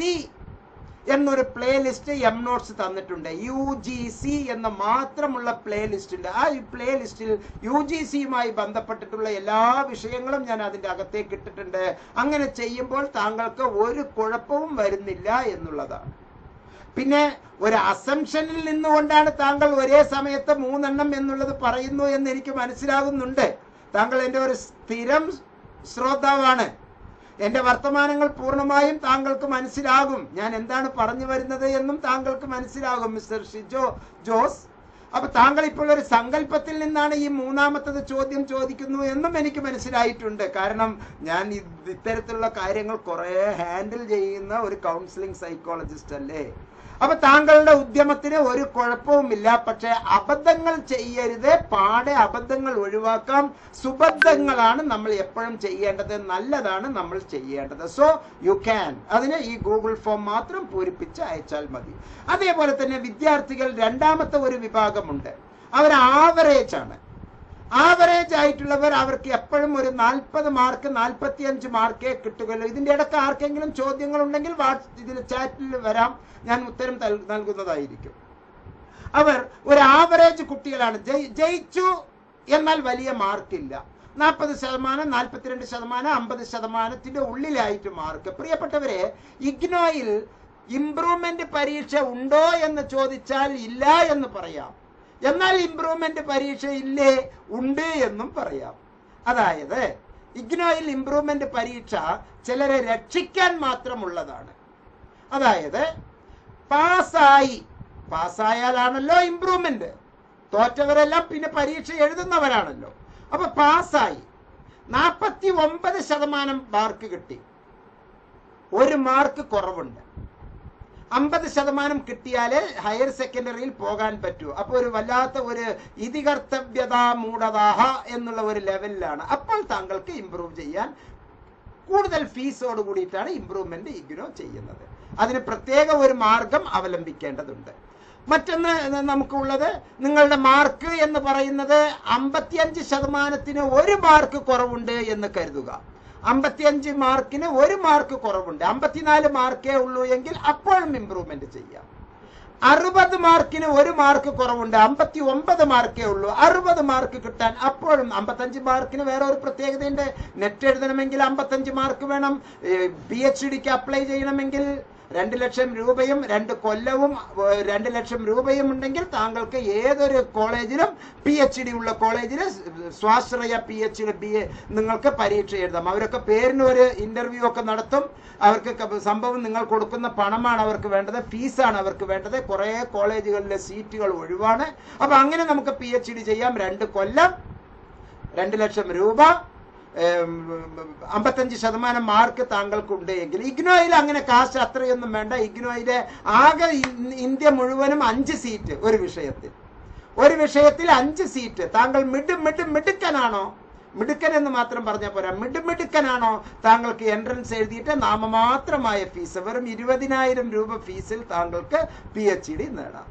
എന്നൊരു പ്ലേ ലിസ്റ്റ് നോട്ട്സ് തന്നിട്ടുണ്ട്. UGC എന്ന മാത്രമുള്ള പ്ലേ ലിസ്റ്റ് ഉണ്ട്. ആ പ്ലേ ലിസ്റ്റിൽ UGCയുമായി ബന്ധപ്പെട്ടിട്ടുള്ള എല്ലാ വിഷയങ്ങളും ഞാൻ അതിൻ്റെ അകത്തേക്ക് ഇട്ടിട്ടുണ്ട്. അങ്ങനെ ചെയ്യുമ്പോൾ താങ്കൾക്ക് ഒരു കുഴപ്പവും വരുന്നില്ല എന്നുള്ളതാണ്. പിന്നെ ഒരു അസംഷനിൽ നിന്നുകൊണ്ടാണ് താങ്കൾ ഒരേ സമയത്ത് 3 എണ്ണം എന്നുള്ളത് പറയുന്നു എന്ന് എനിക്ക് മനസ്സിലാകുന്നുണ്ട്. താങ്കൾ എൻ്റെ ഒരു സ്ഥിരം ശ്രോതാവാണ്. എൻ്റെ വർത്തമാനങ്ങൾ പൂർണ്ണമായും താങ്കൾക്ക് മനസ്സിലാകും. ഞാൻ എന്താണ് പറഞ്ഞു വരുന്നത് എന്നും താങ്കൾക്ക് മനസ്സിലാകും മിസ്റ്റർ ഷിജോ ജോസ്. അപ്പൊ താങ്കൾ ഇപ്പോൾ ഒരു സങ്കല്പത്തിൽ നിന്നാണ് ഈ 3ാമത്തത് ചോദ്യം ചോദിക്കുന്നു എന്നും എനിക്ക് മനസ്സിലായിട്ടുണ്ട്. കാരണം ഞാൻ ഇത്തരത്തിലുള്ള കാര്യങ്ങൾ കുറെ ഹാൻഡിൽ ചെയ്യുന്ന ഒരു കൗൺസിലിംഗ് സൈക്കോളജിസ്റ്റ് അല്ലേ. അപ്പൊ താങ്കളുടെ ഉദ്യമത്തിന് ഒരു കുഴപ്പവുമില്ല. പക്ഷെ അബദ്ധങ്ങൾ ചെയ്യരുത്, പാടെ അബദ്ധങ്ങൾ ഒഴിവാക്കാം. സുബദ്ധങ്ങളാണ് നമ്മൾ എപ്പോഴും ചെയ്യേണ്ടത്, നല്ലതാണ് നമ്മൾ ചെയ്യേണ്ടത്. സോ യു ക്യാൻ അതിന് ഈ ഗൂഗിൾ ഫോം മാത്രം പൂരിപ്പിച്ച് അയച്ചാൽ മതി. അതേപോലെ തന്നെ വിദ്യാർത്ഥികൾ 2ാമത്തെ ഒരു വിഭാഗമുണ്ട്. അവർ ആവറേജ് ആണ്. ആവറേജ് ആയിട്ടുള്ളവർ, അവർക്ക് എപ്പോഴും ഒരു 40 മാർക്ക് 45 മാർക്കേ കിട്ടുകയുള്ളൂ. ഇതിന്റെ ഇടയ്ക്ക് ആർക്കെങ്കിലും ചോദ്യങ്ങൾ ഉണ്ടെങ്കിൽ ഇതിൽ ചാറ്റിൽ വരാം, ഞാൻ ഉത്തരം നൽകുന്നതായിരിക്കും. അവർ ഒരു ആവറേജ് കുട്ടികളാണ്. ജയിച്ചു എന്നാൽ വലിയ മാർക്കില്ല. 40%, 42%, 50%ത്തിന്റെ ഉള്ളിലായിട്ട് മാർക്ക്. പ്രിയപ്പെട്ടവരെ, ഇഗ്നോയിൽ ഇംപ്രൂവ്മെന്റ് പരീക്ഷ ഉണ്ടോ എന്ന് ചോദിച്ചാൽ ഇല്ല എന്ന് പറയാം. എന്നാൽ ഇംപ്രൂവ്മെന്റ് പരീക്ഷ ഇല്ലേ? ഉണ്ട് എന്നും പറയാം. അതായത് ഇഗ്നോയിൽ ഇംപ്രൂവ്മെന്റ് പരീക്ഷ ചിലരെ രക്ഷിക്കാൻ മാത്രമുള്ളതാണ്. അതായത് പാസ്സായാലാണല്ലോ ഇംപ്രൂവ്മെന്റ്. തോറ്റവരെല്ലാം പിന്നെ പരീക്ഷ എഴുതുന്നവരാണല്ലോ. അപ്പൊ പാസ്സായി 49% മാർക്ക് കിട്ടി, 1 മാർക്ക് കുറവുണ്ട്. 50% കിട്ടിയാലേ ഹയർ സെക്കൻഡറിയിൽ പോകാൻ പറ്റൂ. അപ്പൊ ഒരു വല്ലാത്ത ഒരു ഇതികർത്തവ്യത മൂഢതാഹ എന്നുള്ള ഒരു ലെവലിലാണ്. അപ്പോൾ താങ്കൾക്ക് ഇംപ്രൂവ് ചെയ്യാൻ കൂടുതൽ ഫീസോട് കൂടിയിട്ടാണ് ഇംപ്രൂവ്മെന്റ് ഇഗ്നോ ചെയ്യുന്നത്. അതിന് പ്രത്യേക ഒരു മാർഗം അവലംബിക്കേണ്ടതുണ്ട്. മറ്റൊന്ന് നമുക്കുള്ളത്, നിങ്ങളുടെ മാർക്ക് എന്ന് പറയുന്നത് 55%-ന് 1 മാർക്ക് കുറവുണ്ട് എന്ന് കരുതുക. 55 മാർക്കിന് 1 മാർക്ക് കുറവുണ്ട്, 54 മാർക്കേ ഉള്ളൂ എങ്കിൽ അപ്പോഴും ഇംപ്രൂവ്മെന്റ് ചെയ്യാം. 60 മാർക്കിന് 1 മാർക്ക് കുറവുണ്ട്, 59 മാർക്കേ ഉള്ളൂ. 60 മാർക്ക് കിട്ടാൻ അപ്പോഴും 55 മാർക്കിന് വേറെ ഒരു പ്രത്യേകതയുണ്ട്. നെറ്റ് എഴുതണമെങ്കിൽ 55 മാർക്ക് വേണം. PhDക്ക് അപ്ലൈ ചെയ്യണമെങ്കിൽ 2 ലക്ഷം രൂപയും 2 കൊല്ലവും 2 ലക്ഷം രൂപയും ഉണ്ടെങ്കിൽ താങ്കൾക്ക് ഏതൊരു കോളേജിലും PhD ഉള്ള കോളേജിൽ സ്വാശ്രയ PhD BA നിങ്ങൾക്ക് പരീക്ഷ എഴുതാം. അവരൊക്കെ പേരിന് ഒരു ഇന്റർവ്യൂ ഒക്കെ നടത്തും. അവർക്ക് സംഭവം നിങ്ങൾ കൊടുക്കുന്ന പണമാണ് അവർക്ക് വേണ്ടത്, ഫീസാണ് അവർക്ക് വേണ്ടത്. കുറേ കോളേജുകളിലെ സീറ്റുകൾ ഒഴിവാണ്. അപ്പൊ അങ്ങനെ നമുക്ക് PhD ചെയ്യാം. 2 കൊല്ലം 2 ലക്ഷം രൂപ 55% മാർക്ക് താങ്കൾക്കുണ്ട് എങ്കിൽ. ഇഗ്നോയിൽ അങ്ങനെ കാശ് അത്രയൊന്നും വേണ്ട. ഇഗ്നോയിലെ ആകെ ഇന്ത്യ മുഴുവനും 5 സീറ്റ് ഒരു വിഷയത്തിൽ 5 സീറ്റ്. താങ്കൾ മിടുക്കനാണോ, മിടുക്കൻ എന്ന് മാത്രം പറഞ്ഞാൽ പോരാ, മിടുക്കനാണോ, താങ്കൾക്ക് എൻട്രൻസ് എഴുതിയിട്ട് നാമമാത്രമായ ഫീസ് വെറും 20,000 രൂപ ഫീസിൽ താങ്കൾക്ക് PhD നേടാം.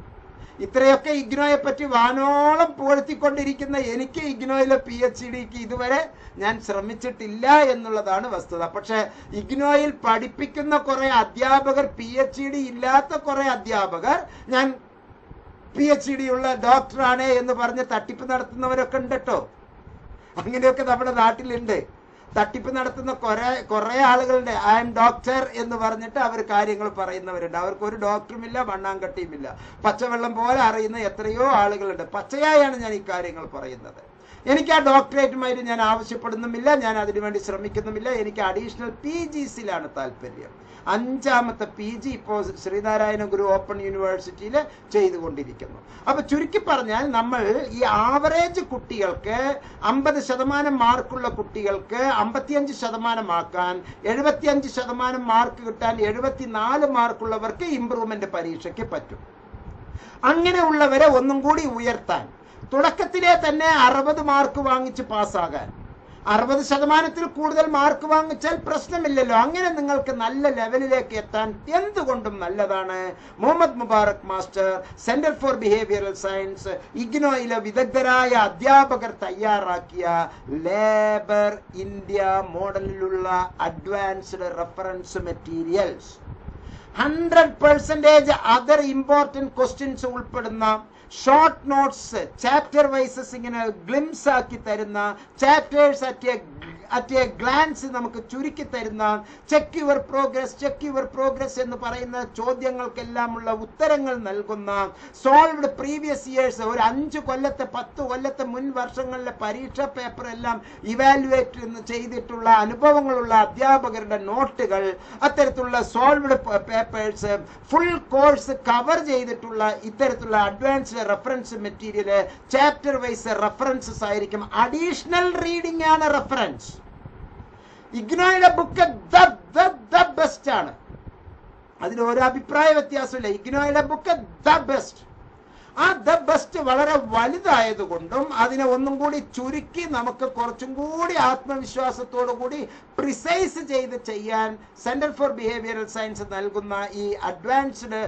ഇത്രയൊക്കെ ഇഗ്നോയെ പറ്റി വാനോളം പുകഴ്ത്തിക്കൊണ്ടിരിക്കുന്ന എനിക്ക് ഇഗ്നോയിലെ PhDക്ക് ഇതുവരെ ഞാൻ ശ്രമിച്ചിട്ടില്ല എന്നുള്ളതാണ് വസ്തുത. പക്ഷെ ഇഗ്നോയിൽ പഠിപ്പിക്കുന്ന കുറെ അധ്യാപകർ, PhD ഇല്ലാത്ത കുറെ അധ്യാപകർ ഞാൻ PhD ഉള്ള ഡോക്ടറാണ് എന്ന് പറഞ്ഞ് തട്ടിപ്പ് നടത്തുന്നവരൊക്കെ ഉണ്ട് കേട്ടോ. അങ്ങനെയൊക്കെ നമ്മുടെ നാട്ടിലുണ്ട്. തട്ടിപ്പ് നടത്തുന്ന കുറെ ആളുകളുണ്ട്. ഐ എം ഡോക്ടർ എന്ന് പറഞ്ഞിട്ട് അവർ കാര്യങ്ങൾ പറയുന്നവരുണ്ട്. അവർക്ക് ഒരു ഡോക്ടറുമില്ല, മണ്ണാങ്കട്ടിയുമില്ല. പച്ചവെള്ളം പോലെ അറിയുന്ന എത്രയോ ആളുകളുണ്ട്. പച്ചയായാണ് ഞാൻ ഈ കാര്യങ്ങൾ പറയുന്നത്. എനിക്ക് ആ ഡോക്ടറേറ്റുമായിട്ട് ഞാൻ ആവശ്യപ്പെടുന്നുമില്ല, ഞാൻ അതിനുവേണ്ടി ശ്രമിക്കുന്നുമില്ല. എനിക്ക് അഡീഷണൽ PGസിലാണ് താല്പര്യം. 5ാമത്തെ PG ഇപ്പോൾ ശ്രീനാരായണ ഗുരു ഓപ്പൺ യൂണിവേഴ്സിറ്റിയിൽ ചെയ്തുകൊണ്ടിരിക്കുന്നു. അപ്പൊ ചുരുക്കി പറഞ്ഞാൽ നമ്മൾ ഈ ആവറേജ് കുട്ടികൾക്ക് 50% മാർക്കുള്ള കുട്ടികൾക്ക് 55% ആക്കാൻ, 75% മാർക്ക് കിട്ടാൻ 74 മാർക്കുള്ളവർക്ക് ഇംപ്രൂവ്മെന്റ് പരീക്ഷയ്ക്ക് പറ്റും. അങ്ങനെയുള്ളവരെ ഒന്നും കൂടി ഉയർത്താൻ, തുടക്കത്തിലെ തന്നെ 60 മാർക്ക് വാങ്ങിച്ച് പാസ്സാകാൻ, 60%-ൽ കൂടുതൽ മാർക്ക് വാങ്ങിച്ചാൽ പ്രശ്നമില്ലല്ലോ. അങ്ങനെ നിങ്ങൾക്ക് നല്ല ലെവലിലേക്ക് എത്താൻ എന്തുകൊണ്ടും നല്ലതാണ് Muhammad Mubarak master centre for behavioural science ഇഗ്നോയിലെ വിദഗ്ധരായ അധ്യാപകർ തയ്യാറാക്കിയ ലേബർ ഇന്ത്യ മോഡലിലുള്ള advanced reference materials. 100% other important questions ഉൾപ്പെടുന്ന ഷോർട്ട് നോട്ട്സ്, ചാപ്റ്റർ വൈസസ് ഇങ്ങനെ ഗ്ലിംസ് ആക്കി തരുന്ന, ചാപ്റ്റേഴ്സ് അറ്റ് എ ഗ്ലാൻസ് നമുക്ക് ചുരുക്കി തരുന്ന, ചെക്ക് യുവർ പ്രോഗ്രസ് എന്ന് പറയുന്ന ചോദ്യങ്ങൾക്കെല്ലാമുള്ള ഉത്തരങ്ങൾ നൽകുന്ന, സോൾവ്ഡ് പ്രീവിയസ് ഇയേഴ്സ്, ഒരു 5 കൊല്ലത്തെ 10 കൊല്ലത്തെ മുൻ വർഷങ്ങളിലെ പരീക്ഷാ പേപ്പർ എല്ലാം ഇവാലുവേറ്റ് ചെയ്തിട്ടുള്ള അനുഭവങ്ങളുള്ള അധ്യാപകരുടെ നോട്ടുകൾ, അത്തരത്തിലുള്ള solved papers, full course cover ചെയ്തിട്ടുള്ള ഇത്തരത്തിലുള്ള advanced reference material, chapter wise references ആയിരിക്കും. അഡീഷണൽ റീഡിംഗ് ആണ് റെഫറൻസ്. ഇഗ്നോയുടെ ബുക്ക് ദ ബെസ്റ്റ് ആണ്. അതിന് ഒരു അഭിപ്രായ വ്യത്യാസമില്ല. ഇഗ്നോയുടെ ബുക്ക് ദ ബെസ്റ്റ്. ആ ദ ബെസ്റ്റ് വളരെ വലുതായതുകൊണ്ടും അതിനെ ഒന്നും കൂടി ചുരുക്കി നമുക്ക് കുറച്ചും കൂടി ആത്മവിശ്വാസത്തോടു കൂടി പ്രിസൈസ് ചെയ്ത് ചെയ്യാൻ സെന്റർ ഫോർ ബിഹേവിയറൽ സയൻസ് നൽകുന്ന ഈ അഡ്വാൻസ്ഡ്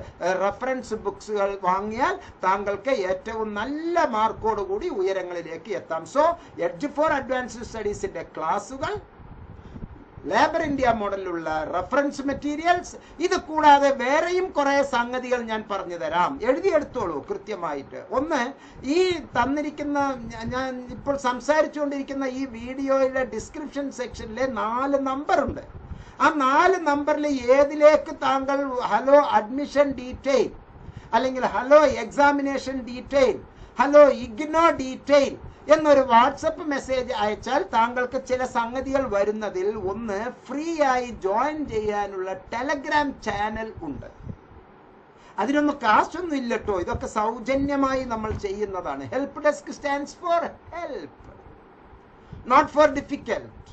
റെഫറൻസ് ബുക്സുകൾ വാങ്ങിയാൽ താങ്കൾക്ക് ഏറ്റവും നല്ല മാർക്കോടുകൂടി ഉയരങ്ങളിലേക്ക് എത്താം. സോ എഡ്ജ് ഫോർ അഡ്വാൻസ്ഡ് സ്റ്റഡീസിന്റെ ക്ലാസുകൾ, ലേബർ ഇന്ത്യ മോഡലിലുള്ള റെഫറൻസ് മെറ്റീരിയൽസ്, ഇത് കൂടാതെ വേറെയും കുറെ സംഗതികൾ ഞാൻ പറഞ്ഞു തരാം. എഴുതിയെടുത്തോളൂ കൃത്യമായിട്ട്. ഒന്ന്, ഈ തന്നിരിക്കുന്ന ഞാൻ ഇപ്പോൾ സംസാരിച്ചുകൊണ്ടിരിക്കുന്ന ഈ വീഡിയോയുടെ ഡിസ്ക്രിപ്ഷൻ സെക്ഷനിലെ 4 നമ്പറുണ്ട്. ആ 4 നമ്പറിൽ ഏതിലേക്ക് താങ്കൾ ഹലോ അഡ്മിഷൻ ഡീറ്റെയിൽ, അല്ലെങ്കിൽ hello examination detail, hello IGNOU detail എന്നൊരു വാട്സപ്പ് മെസ്സേജ് അയച്ചാൽ താങ്കൾക്ക് ചില സംഗതികൾ വരുന്നതിൽ ഒന്ന്, ഫ്രീ ആയി ജോയിൻ ചെയ്യാനുള്ള ടെലഗ്രാം ചാനൽ ഉണ്ട്. അതിനൊന്നും കാശൊന്നും ഇല്ല കേട്ടോ. ഇതൊക്കെ സൗജന്യമായി നമ്മൾ ചെയ്യുന്നതാണ്. Help desk stands for help, not for difficult.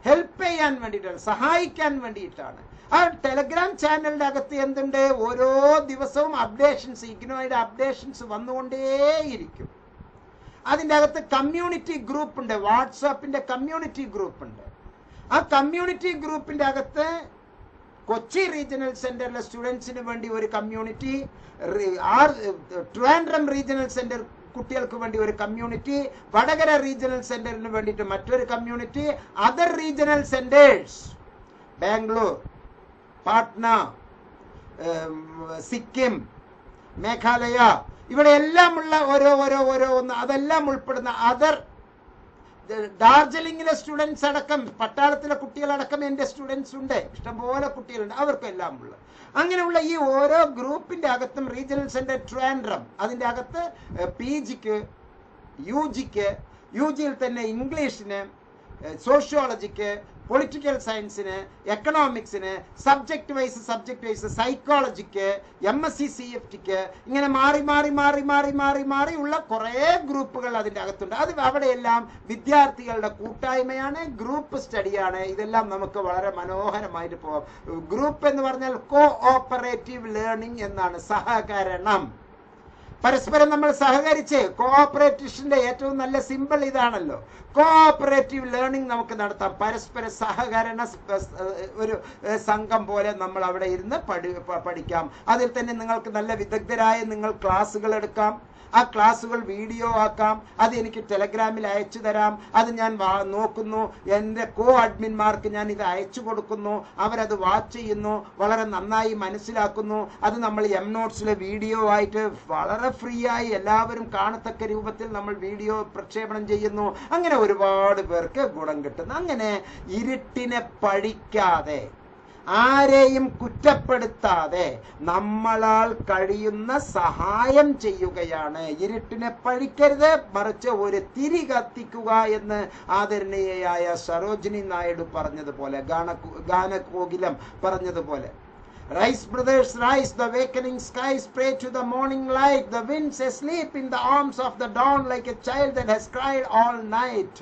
Help ചെയ്യാൻ വേണ്ടിയിട്ടാണ്, സഹായിക്കാൻ വേണ്ടിയിട്ടാണ്. ആ ടെലഗ്രാം ചാനലിന്റെ അകത്ത് എന്തുണ്ട്? ഓരോ ദിവസവും അപ്ഡേഷൻസ്, ഇഗ്നോയുടെ അപ്ഡേഷൻസ് വന്നുകൊണ്ടേയിരിക്കും. അതിൻ്റെ അകത്ത് കമ്മ്യൂണിറ്റി ഗ്രൂപ്പ് ഉണ്ട്, വാട്സാപ്പിന്റെ കമ്മ്യൂണിറ്റി ഗ്രൂപ്പ് ഉണ്ട്. ആ കമ്മ്യൂണിറ്റി ഗ്രൂപ്പിന്റെ അകത്ത് കൊച്ചി റീജിയണൽ സെന്ററിലെ സ്റ്റുഡൻസിന് വേണ്ടി ഒരു കമ്മ്യൂണിറ്റി, ട്രിവാൻഡ്രം റീജിയണൽ സെന്റർ കുട്ടികൾക്ക് വേണ്ടി ഒരു കമ്മ്യൂണിറ്റി, വടകര റീജിയണൽ സെന്ററിന് വേണ്ടിയിട്ട് മറ്റൊരു community, other regional centres Bangalore, Patna, Sikkim, Meghalaya, ഇവിടെ എല്ലാം ഉള്ള ഓരോ ഒന്ന്, അതെല്ലാം ഉൾപ്പെടുന്ന അതർ ഡാർജിലിംഗിലെ സ്റ്റുഡൻസ് അടക്കം, പട്ടാളത്തിലെ കുട്ടികളടക്കം എൻ്റെ സ്റ്റുഡൻസ് ഉണ്ട്, ഇഷ്ടംപോലെ കുട്ടികളുണ്ട്, അവർക്കെല്ലാം ഉള്ള അങ്ങനെയുള്ള ഈ ഓരോ ഗ്രൂപ്പിന്റെ അകത്തും റീജിയണൽ സെന്റർ ട്രിവാൻഡ്രം, അതിൻ്റെ അകത്ത് PGക്ക്, UGക്ക്, UGയിൽ തന്നെ ഇംഗ്ലീഷിന്, സോഷ്യോളജിക്ക്, പൊളിറ്റിക്കൽ സയൻസിന്, എക്കണോമിക്സിന്, സബ്ജക്ട് വൈസ് സൈക്കോളജിക്ക്, MSc CFTക്ക്, ഇങ്ങനെ മാറി ഉള്ള കുറേ ഗ്രൂപ്പുകൾ അതിൻ്റെ അകത്തുണ്ട്. അത് അവിടെയെല്ലാം വിദ്യാർത്ഥികളുടെ കൂട്ടായ്മയാണ്, ഗ്രൂപ്പ് സ്റ്റഡിയാണ്. ഇതെല്ലാം നമുക്ക് വളരെ മനോഹരമായിട്ട് പോകാം. ഗ്രൂപ്പ് എന്ന് പറഞ്ഞാൽ കോഓപ്പറേറ്റീവ് ലേണിംഗ് എന്നാണ്, സഹകരണം. പരസ്പരം നമ്മൾ സഹകരിച്ച്, കോഓപ്പറേറ്റീഷന്റെ ഏറ്റവും നല്ല സിമ്പിൾ ഇതാണല്ലോ. കോഓപ്പറേറ്റീവ് ലേണിംഗ് നമുക്ക് നടത്താം. പരസ്പര സഹകരണ ഒരു സംഘം പോലെ നമ്മൾ അവിടെ ഇരുന്ന് പഠിക്കാം. അതിൽ തന്നെ നിങ്ങൾക്ക് നല്ല വിദഗ്ധരായ നിങ്ങൾ ക്ലാസ്സുകൾ എടുക്കാം. ആ ക്ലാസ്സുകൾ വീഡിയോ ആക്കാം. അത് എനിക്ക് ടെലഗ്രാമിൽ അയച്ചു തരാം. അത് ഞാൻ നോക്കുന്നു, എൻ്റെ അഡ്മിന്മാർക്ക് ഞാൻ ഇത് അയച്ചു കൊടുക്കുന്നു, അവരത് വാച്ച് ചെയ്യുന്നു, വളരെ നന്നായി മനസ്സിലാക്കുന്നു. അത് നമ്മൾ നോട്ട്സിലെ വീഡിയോ ആയിട്ട് വളരെ ഫ്രീ ആയി എല്ലാവരും കാണത്തക്ക രൂപത്തിൽ നമ്മൾ വീഡിയോ പ്രക്ഷേപണം ചെയ്യുന്നു. അങ്ങനെ ഒരുപാട് പേർക്ക് ഗുണം കിട്ടുന്നു. അങ്ങനെ ഇരുട്ടിനെ പഴിക്കാതെ, ആരെയും കുറ്റപ്പെടുത്താതെ നമ്മളാൽ കഴിയുന്ന സഹായം ചെയ്യുകയാണ്. ഇരുട്ടിനെ പഴിക്കരുത്, മറിച്ച് ഒരു തിരി കത്തിക്കുക എന്ന് ആദരണീയയായ സരോജിനി നായിഡു പറഞ്ഞതുപോലെ, ഗാനകോകിലം പറഞ്ഞതുപോലെ, Rise brothers rise, the awakening skies pray to the morning light, the winds asleep in the arms of the dawn like a child that has cried all night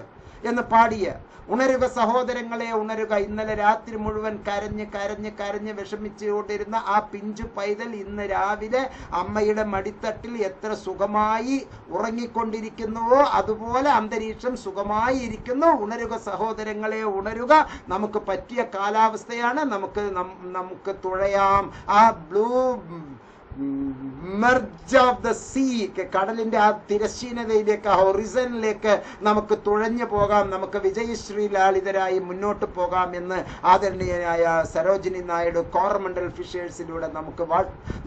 എന്ന് പാടിയ ഉണരുക സഹോദരങ്ങളെ ഉണരുക. ഇന്നലെ രാത്രി മുഴുവൻ കരഞ്ഞ് വിഷമിച്ചുകൊണ്ടിരുന്ന ആ പിഞ്ചു പൈതൽ ഇന്ന് രാവിലെ അമ്മയുടെ മടിത്തട്ടിൽ എത്ര സുഖമായി ഉറങ്ങിക്കൊണ്ടിരിക്കുന്നുവോ അതുപോലെ അന്തരീക്ഷം സുഖമായി ഇരിക്കുന്നു. ഉണരുക സഹോദരങ്ങളെ ഉണരുക. നമുക്ക് പറ്റിയ കാലാവസ്ഥയാണ്. നമുക്ക് തുഴയാം. ആ blue merge of the sea, കടലിന്റെ ആ തിരശ്ചീനതയിലേക്ക്, ഹൊറിസണിലേക്ക് നമുക്ക് തുഴഞ്ഞു പോകാം. നമുക്ക് വിജയശ്രീ ലാളിതരായി മുന്നോട്ട് പോകാം എന്ന് ആദരണീയനായ സരോജിനി നായിഡു കോറമണ്ടൽ ഫിഷേഴ്സിലൂടെ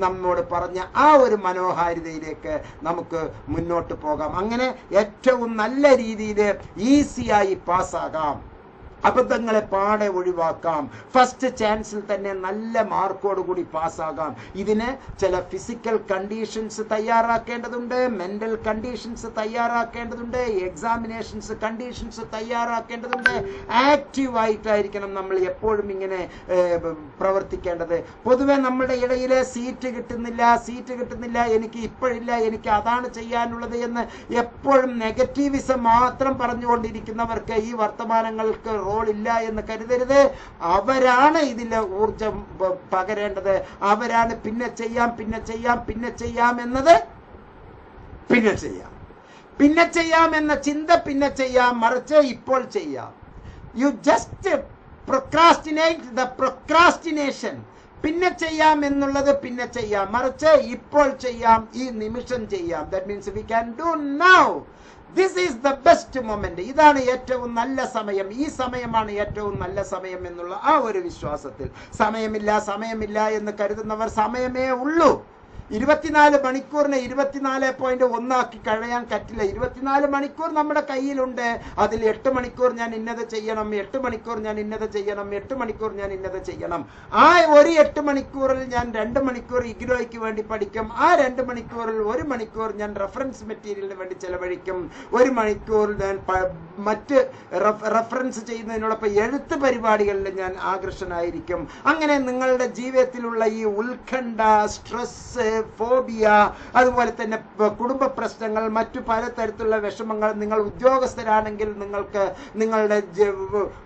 നമ്മോട് പറഞ്ഞ ആ ഒരു മനോഹാരിതയിലേക്ക് നമുക്ക് മുന്നോട്ട് പോകാം. അങ്ങനെ ഏറ്റവും നല്ല രീതിയിൽ ഈസിയായി പാസ്സാകാം. അബദ്ധങ്ങളെ പാടെ ഒഴിവാക്കാം. ഫസ്റ്റ് ചാൻസിൽ തന്നെ നല്ല മാർക്കോടുകൂടി പാസ്സാകാം. ഇതിന് ചില ഫിസിക്കൽ കണ്ടീഷൻസ് തയ്യാറാക്കേണ്ടതുണ്ട്, മെന്റൽ കണ്ടീഷൻസ് തയ്യാറാക്കേണ്ടതുണ്ട്, എക്സാമിനേഷൻസ് കണ്ടീഷൻസ് തയ്യാറാക്കേണ്ടതുണ്ട്. ആക്റ്റീവായിട്ടായിരിക്കണം നമ്മൾ എപ്പോഴും ഇങ്ങനെ പ്രവർത്തിക്കേണ്ടത്. പൊതുവെ നമ്മുടെ ഇടയിൽ സീറ്റ് കിട്ടുന്നില്ല, എനിക്ക് ഇപ്പോഴില്ല, എനിക്ക് അതാണ് ചെയ്യാനുള്ളത് എന്ന് എപ്പോഴും നെഗറ്റീവിസം മാത്രം പറഞ്ഞുകൊണ്ടിരിക്കുന്നവർക്ക് ഈ വർത്തമാനങ്ങൾക്ക് റോളില്ല എന്ന് കരുതരുത്. അവരാണ് ഇതിലെ ഊർജം പകരേണ്ടത്. അവരാണ് പിന്നെ ചെയ്യാം എന്നത് പിന്നെ ചെയ്യാം എന്ന ചിന്ത പിന്നെ ചെയ്യാം, മറിച്ച് ഇപ്പോൾ ചെയ്യാം. You just procrastinate the procrastination. പിന്നെ ചെയ്യാം എന്നുള്ളത് പിന്നെ ചെയ്യാം, മറിച്ച് ഇപ്പോൾ ചെയ്യാം, ഈ നിമിഷം ചെയ്യാം. That means we can do now. This is the best moment. ഇതാണ് ഏറ്റവും നല്ല സമയം. ഈ സമയമാണ് ഏറ്റവും നല്ല സമയം എന്നുള്ള ആ ഒരു വിശ്വാസത്തിൽ സമയമില്ല എന്ന് കരുതുന്നവർ സമയമേ ഉള്ളൂ. 24 മണിക്കൂറിനെ 24.1 ആക്കി കഴിയാൻ പറ്റില്ല. 24 മണിക്കൂർ നമ്മുടെ കയ്യിലുണ്ട്. അതിൽ 8 മണിക്കൂർ ഞാൻ ഇന്നത് ചെയ്യണം, 8 മണിക്കൂർ ഞാൻ ഇന്നത് ചെയ്യണം, 8 മണിക്കൂർ ഞാൻ ഇന്നത് ചെയ്യണം. ആ ഒരു 8 മണിക്കൂറിൽ ഞാൻ 2 മണിക്കൂർ ഇഗ്നോയ്ക്ക് വേണ്ടി പഠിക്കും. ആ 2 മണിക്കൂറിൽ 1 മണിക്കൂർ ഞാൻ റെഫറൻസ് മെറ്റീരിയലിന് വേണ്ടി ചെലവഴിക്കും. 1 മണിക്കൂർ ഞാൻ മറ്റ് റെഫറൻസ് ചെയ്യുന്നതിനോടൊപ്പം എഴുത്ത് പരിപാടികളിൽ ഞാൻ ആകർഷനായിരിക്കും. അങ്ങനെ നിങ്ങളുടെ ജീവിതത്തിലുള്ള ഈ ഉത്കണ്ഠ, സ്ട്രെസ്, ഫോബിയ, അതുപോലെ തന്നെ കുടുംബ പ്രശ്നങ്ങൾ, മറ്റു പലതരത്തിലുള്ള വിഷമങ്ങൾ, നിങ്ങൾ ഉദ്യോഗസ്ഥരാണെങ്കിൽ നിങ്ങൾക്ക് നിങ്ങളുടെ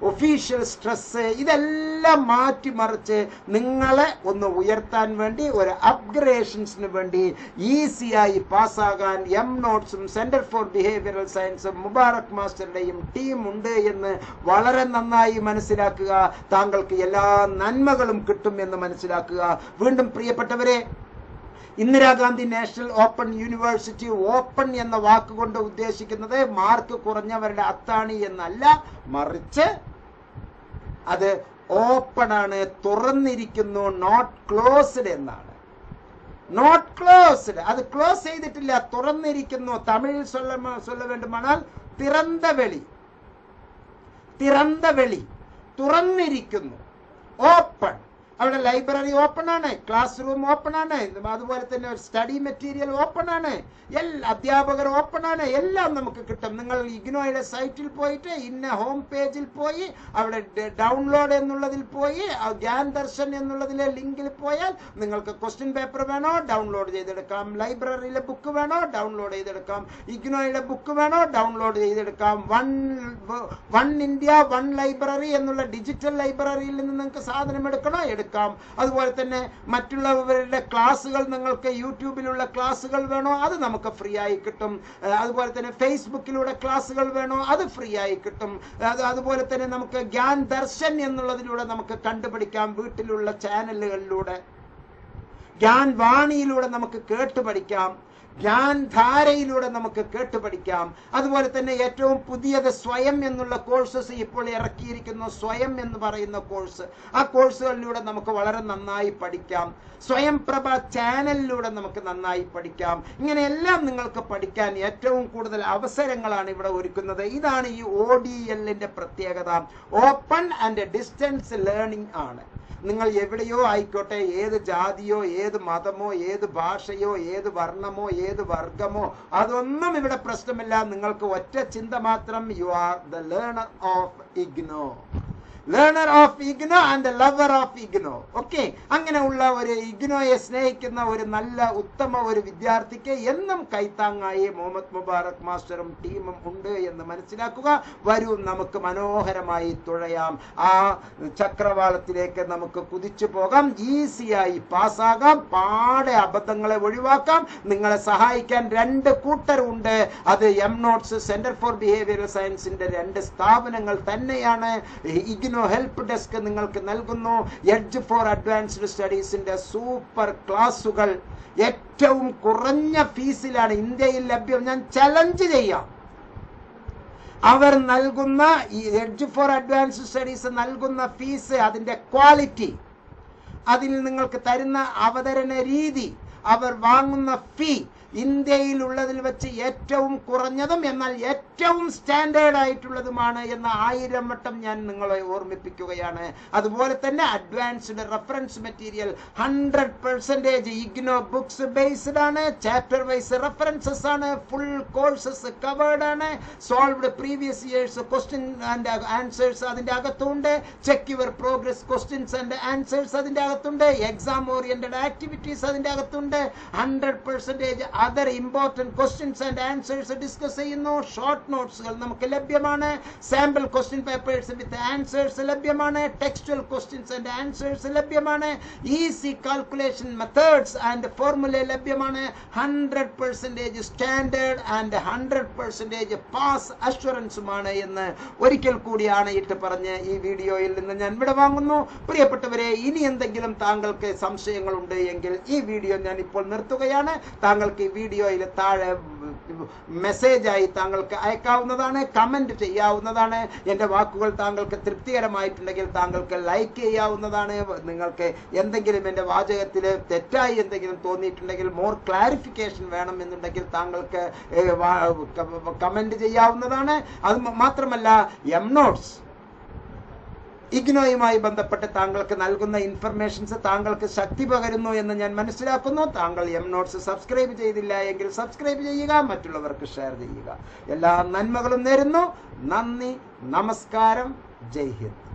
ഒഫീഷ്യൽ സ്ട്രെസ്, ഇതെല്ലാം മാറ്റിമറിച്ച് നിങ്ങളെ ഒന്ന് ഉയർത്താൻ വേണ്ടി, ഒരു അപ്ഗ്രേഷൻസിന് വേണ്ടി ഈസിയായി പാസ്സാകാൻ നോട്ട്സും സെന്റർ ഫോർ ബിഹേവിയറൽ സയൻസും മുബാറക് മാസ്റ്ററുടെയും ടീം ഉണ്ട് എന്ന് വളരെ നന്നായി മനസ്സിലാക്കുക. താങ്കൾക്ക് എല്ലാ നന്മകളും കിട്ടും എന്ന് മനസ്സിലാക്കുക. വീണ്ടും പ്രിയപ്പെട്ടവരെ, Indira Gandhi national open university, open എന്ന വാക്കുകൊണ്ട് ഉദ്ദേശിക്കുന്നത് മാർക്ക് കുറഞ്ഞവരുടെ അത്താണി എന്നല്ല, മറിച്ച് അത് ഓപ്പൺ ആണ്, തുറന്നിരിക്കുന്നു, നോട്ട് ക്ലോസ്ഡ് എന്നാണ്. Not closed. അത് ക്ലോസ് ചെയ്തിട്ടില്ല, തുറന്നിരിക്കുന്നു. തമിഴിൽ சொல்ல വേണ്ടുമാனால் തിറந்த വെളി, തിറந்த വെളി, തുറന്നിരിക്കുന്നു. ഓപ്പൺ. അവിടെ ലൈബ്രറി ഓപ്പൺ ആണ്, ക്ലാസ് റൂം ഓപ്പൺ ആണ്, അതുപോലെ തന്നെ സ്റ്റഡി മെറ്റീരിയൽ ഓപ്പൺ ആണ്, എല്ലാ അധ്യാപകർ ഓപ്പൺ ആണ്, എല്ലാം നമുക്ക് കിട്ടും. നിങ്ങൾ ഇഗ്നോയുടെ സൈറ്റിൽ പോയിട്ട് ഇന്ന ഹോം പേജിൽ പോയി അവിടെ ഡൗൺലോഡ് എന്നുള്ളതിൽ പോയി ഗ്യാൻ ദർശൻ എന്നുള്ളതിലെ ലിങ്കിൽ പോയാൽ നിങ്ങൾക്ക് ക്വസ്റ്റ്യൻ പേപ്പർ വേണോ ഡൗൺലോഡ് ചെയ്തെടുക്കാം, ലൈബ്രറിയിലെ ബുക്ക് വേണോ ഡൗൺലോഡ് ചെയ്തെടുക്കാം, ഇഗ്നോയുടെ ബുക്ക് വേണോ ഡൗൺലോഡ് ചെയ്തെടുക്കാം. വൺ ഇന്ത്യ വൺ ലൈബ്രറി എന്നുള്ള ഡിജിറ്റൽ ലൈബ്രറിയിൽ നിന്ന് നിങ്ങൾക്ക് സാധനം എടുക്കണോ എടുക്കാം. അതുപോലെ തന്നെ മറ്റുള്ളവരുടെ ക്ലാസ്സുകൾ, നിങ്ങൾക്ക് യൂട്യൂബിലുള്ള ക്ലാസ്സുകൾ വേണോ അത് നമുക്ക് ഫ്രീ ആയി കിട്ടും. അതുപോലെ തന്നെ ഫേസ്ബുക്കിലൂടെ ക്ലാസ്സുകൾ വേണോ അത് ഫ്രീ ആയി കിട്ടും. അതുപോലെ തന്നെ നമുക്ക് ഗ്യാൻ ദർശൻ എന്നുള്ളതിലൂടെ നമുക്ക് കണ്ടുപിടിക്കാം. വീട്ടിലുള്ള ചാനലുകളിലൂടെ ഗ്യാൻ വാണിയിലൂടെ നമുക്ക് കേട്ടുപഠിക്കാം, ജ്ഞാൻ ധാരയിലൂടെ നമുക്ക് കേട്ടുപഠിക്കാം. അതുപോലെ തന്നെ ഏറ്റവും പുതിയത് സ്വയം എന്നുള്ള കോഴ്സസ് ഇപ്പോൾ ഇറക്കിയിരിക്കുന്നു. സ്വയം എന്ന് പറയുന്ന കോഴ്സ്, ആ കോഴ്സുകളിലൂടെ നമുക്ക് വളരെ നന്നായി പഠിക്കാം. സ്വയം പ്രഭ ചാനലിലൂടെ നമുക്ക് നന്നായി പഠിക്കാം. ഇങ്ങനെയെല്ലാം നിങ്ങൾക്ക് പഠിക്കാൻ ഏറ്റവും കൂടുതൽ അവസരങ്ങളാണ് ഇവിടെ ഒരുക്കുന്നത്. ഇതാണ് ഈ ODLന്റെ പ്രത്യേകത. ഓപ്പൺ ആൻഡ് ഡിസ്റ്റൻസ് ലേണിംഗ് ആണ്. നിങ്ങൾ എവിടെയോ ആയിക്കോട്ടെ, ഏത് ജാതിയോ ഏത് മതമോ ഏത് ഭാഷയോ ഏത് വർണ്ണമോ ഏത് വർഗമോ അതൊന്നും ഇവിടെ പ്രശ്നമില്ല. നിങ്ങൾക്ക് ഒറ്റ ചിന്ത മാത്രം, you are the learner of IGNOU, learner of IGNOU and lover of IGNOU. Okay, അങ്ങനെയുള്ള ഒരു ഇഗ്നോയെ സ്നേഹിക്കുന്ന ഒരു നല്ല ഉത്തമ ഒരു വിദ്യാർത്ഥിക്ക് എന്നും കൈത്താങ്ങായി മുഹമ്മദ് മുബാറക് മാസ്റ്ററും ടീമും ഉണ്ട് എന്ന് മനസ്സിലാക്കുക. വരൂ, നമുക്ക് മനോഹരമായി തുഴയാം. ആ ചക്രവാളത്തിലേക്ക് നമുക്ക് കുതിച്ചു പോകാം. ഈസിയായി പാസ്സാകാം. പാടെ അബദ്ധങ്ങളെ ഒഴിവാക്കാം. നിങ്ങളെ സഹായിക്കാൻ 2 കൂട്ടരുണ്ട്. അത് എംനോട്ട്സ് സെന്റർ ഫോർ ബിഹേവിയറൽ സയൻസിന്റെ 2 സ്ഥാപനങ്ങൾ തന്നെയാണ്. ഹെൽപ്പ് ഡെസ്ക് നിങ്ങൾക്ക് നൽകുന്നു. എഡ്ജ് ഫോർ അഡ്വാൻസ്ഡ് സ്റ്റഡീസിന്റെ സൂപ്പർ ക്ലാസുകൾ ഏറ്റവും കുറഞ്ഞ ഫീസിലാണ് ഇന്ത്യയിൽ ലഭ്യം. ഞാൻ ചലഞ്ച് ചെയ്യാം, അവർ നൽകുന്ന ഈ എഡ്ജ് ഫോർ അഡ്വാൻസ്ഡ് സ്റ്റഡീസ് നൽകുന്ന ഫീസ്, അതിന്റെ ക്വാളിറ്റി, അതിൽ നിങ്ങൾക്ക് തരുന്ന അവതരണ രീതി, അവർ വാങ്ങുന്ന ഫീ ഇന്ത്യയിലുള്ളതിൽ വെച്ച് ഏറ്റവും കുറഞ്ഞതും എന്നാൽ ഏറ്റവും സ്റ്റാൻഡേർഡ് ആയിട്ടുള്ളതുമാണ് എന്ന് 1000 വട്ടം ഞാൻ നിങ്ങളെ ഓർമ്മിപ്പിക്കുകയാണ്. അതുപോലെ തന്നെ advanced reference material 100% IGNOU books based ആണ്. ചാപ്റ്റർ വൈസ് റെഫറൻസസ് ആണ്. ഫുൾ കോഴ്സസ് കവേർഡ് ആണ്. Solved previous years question and answers അതിന്റെ അകത്തുണ്ട്. Check your progress questions and answers അതിന്റെ അകത്തുണ്ട്. എക്സാം ഓറിയന്റഡ് ആക്ടിവിറ്റീസ് അതിന്റെ അകത്തുണ്ട്. 100% other important questions and answers discuss ചെയ്യുന്നു. ഷോർട്ട് നോട്ട്സുകൾ നമുക്ക് ലഭ്യമാണ്. Sample question papers with answers ലഭ്യമാണ്. ടെക്സ്റ്റുവൽ ക്വസ്റ്റ്യൻസ് ആൻഡ് ആൻസേഴ്സ് ലഭ്യമാണ്. Easy calculation methods and formula ലഭ്യമാണ്. 100% സ്റ്റാൻഡേർഡ് ആൻഡ് 100% പാസ് അഷ്വറൻസുമാണ് എന്ന് ഒരിക്കൽ കൂടി ആണയിട്ട് പറഞ്ഞ് ഈ വീഡിയോയിൽ നിന്ന് ഞാൻ ഇവിടെ വാങ്ങുന്നു. പ്രിയപ്പെട്ടവരെ, ഇനി എന്തെങ്കിലും താങ്കൾക്ക് സംശയങ്ങളുണ്ട് എങ്കിൽ ഈ വീഡിയോ ഞാൻ ഇപ്പോൾ നിർത്തുകയാണ്. താങ്കൾക്ക് വീഡിയോയിൽ താഴെ മെസ്സേജായി താങ്കൾക്ക് അയക്കാവുന്നതാണ്, കമന്റ് ചെയ്യാവുന്നതാണ്. എൻ്റെ വാക്കുകൾ താങ്കൾക്ക് തൃപ്തികരമായിട്ടുണ്ടെങ്കിൽ താങ്കൾക്ക് ലൈക്ക് ചെയ്യാവുന്നതാണ്. നിങ്ങൾക്ക് എന്തെങ്കിലും എൻ്റെ വാചകത്തിൽ തെറ്റായി എന്തെങ്കിലും തോന്നിയിട്ടുണ്ടെങ്കിൽ, മോർ ക്ലാരിഫിക്കേഷൻ വേണം എന്നുണ്ടെങ്കിൽ താങ്കൾക്ക് കമന്റ് ചെയ്യാവുന്നതാണ്. അത് മാത്രമല്ല, എംനോട്ട്സ് ഇഗ്നോയുമായി ബന്ധപ്പെട്ട് താങ്കൾക്ക് നൽകുന്ന ഇൻഫർമേഷൻസ് താങ്കൾക്ക് ശക്തി പകരുന്നു എന്ന് ഞാൻ മനസ്സിലാക്കുന്നു. താങ്കൾ എംനോട്ട്സ് സബ്സ്ക്രൈബ് ചെയ്തില്ല എങ്കിൽ സബ്സ്ക്രൈബ് ചെയ്യുക, മറ്റുള്ളവർക്ക് ഷെയർ ചെയ്യുക. എല്ലാ നന്മകളും നേരുന്നു. നന്ദി, നമസ്കാരം, ജയ് ഹിന്ദ്.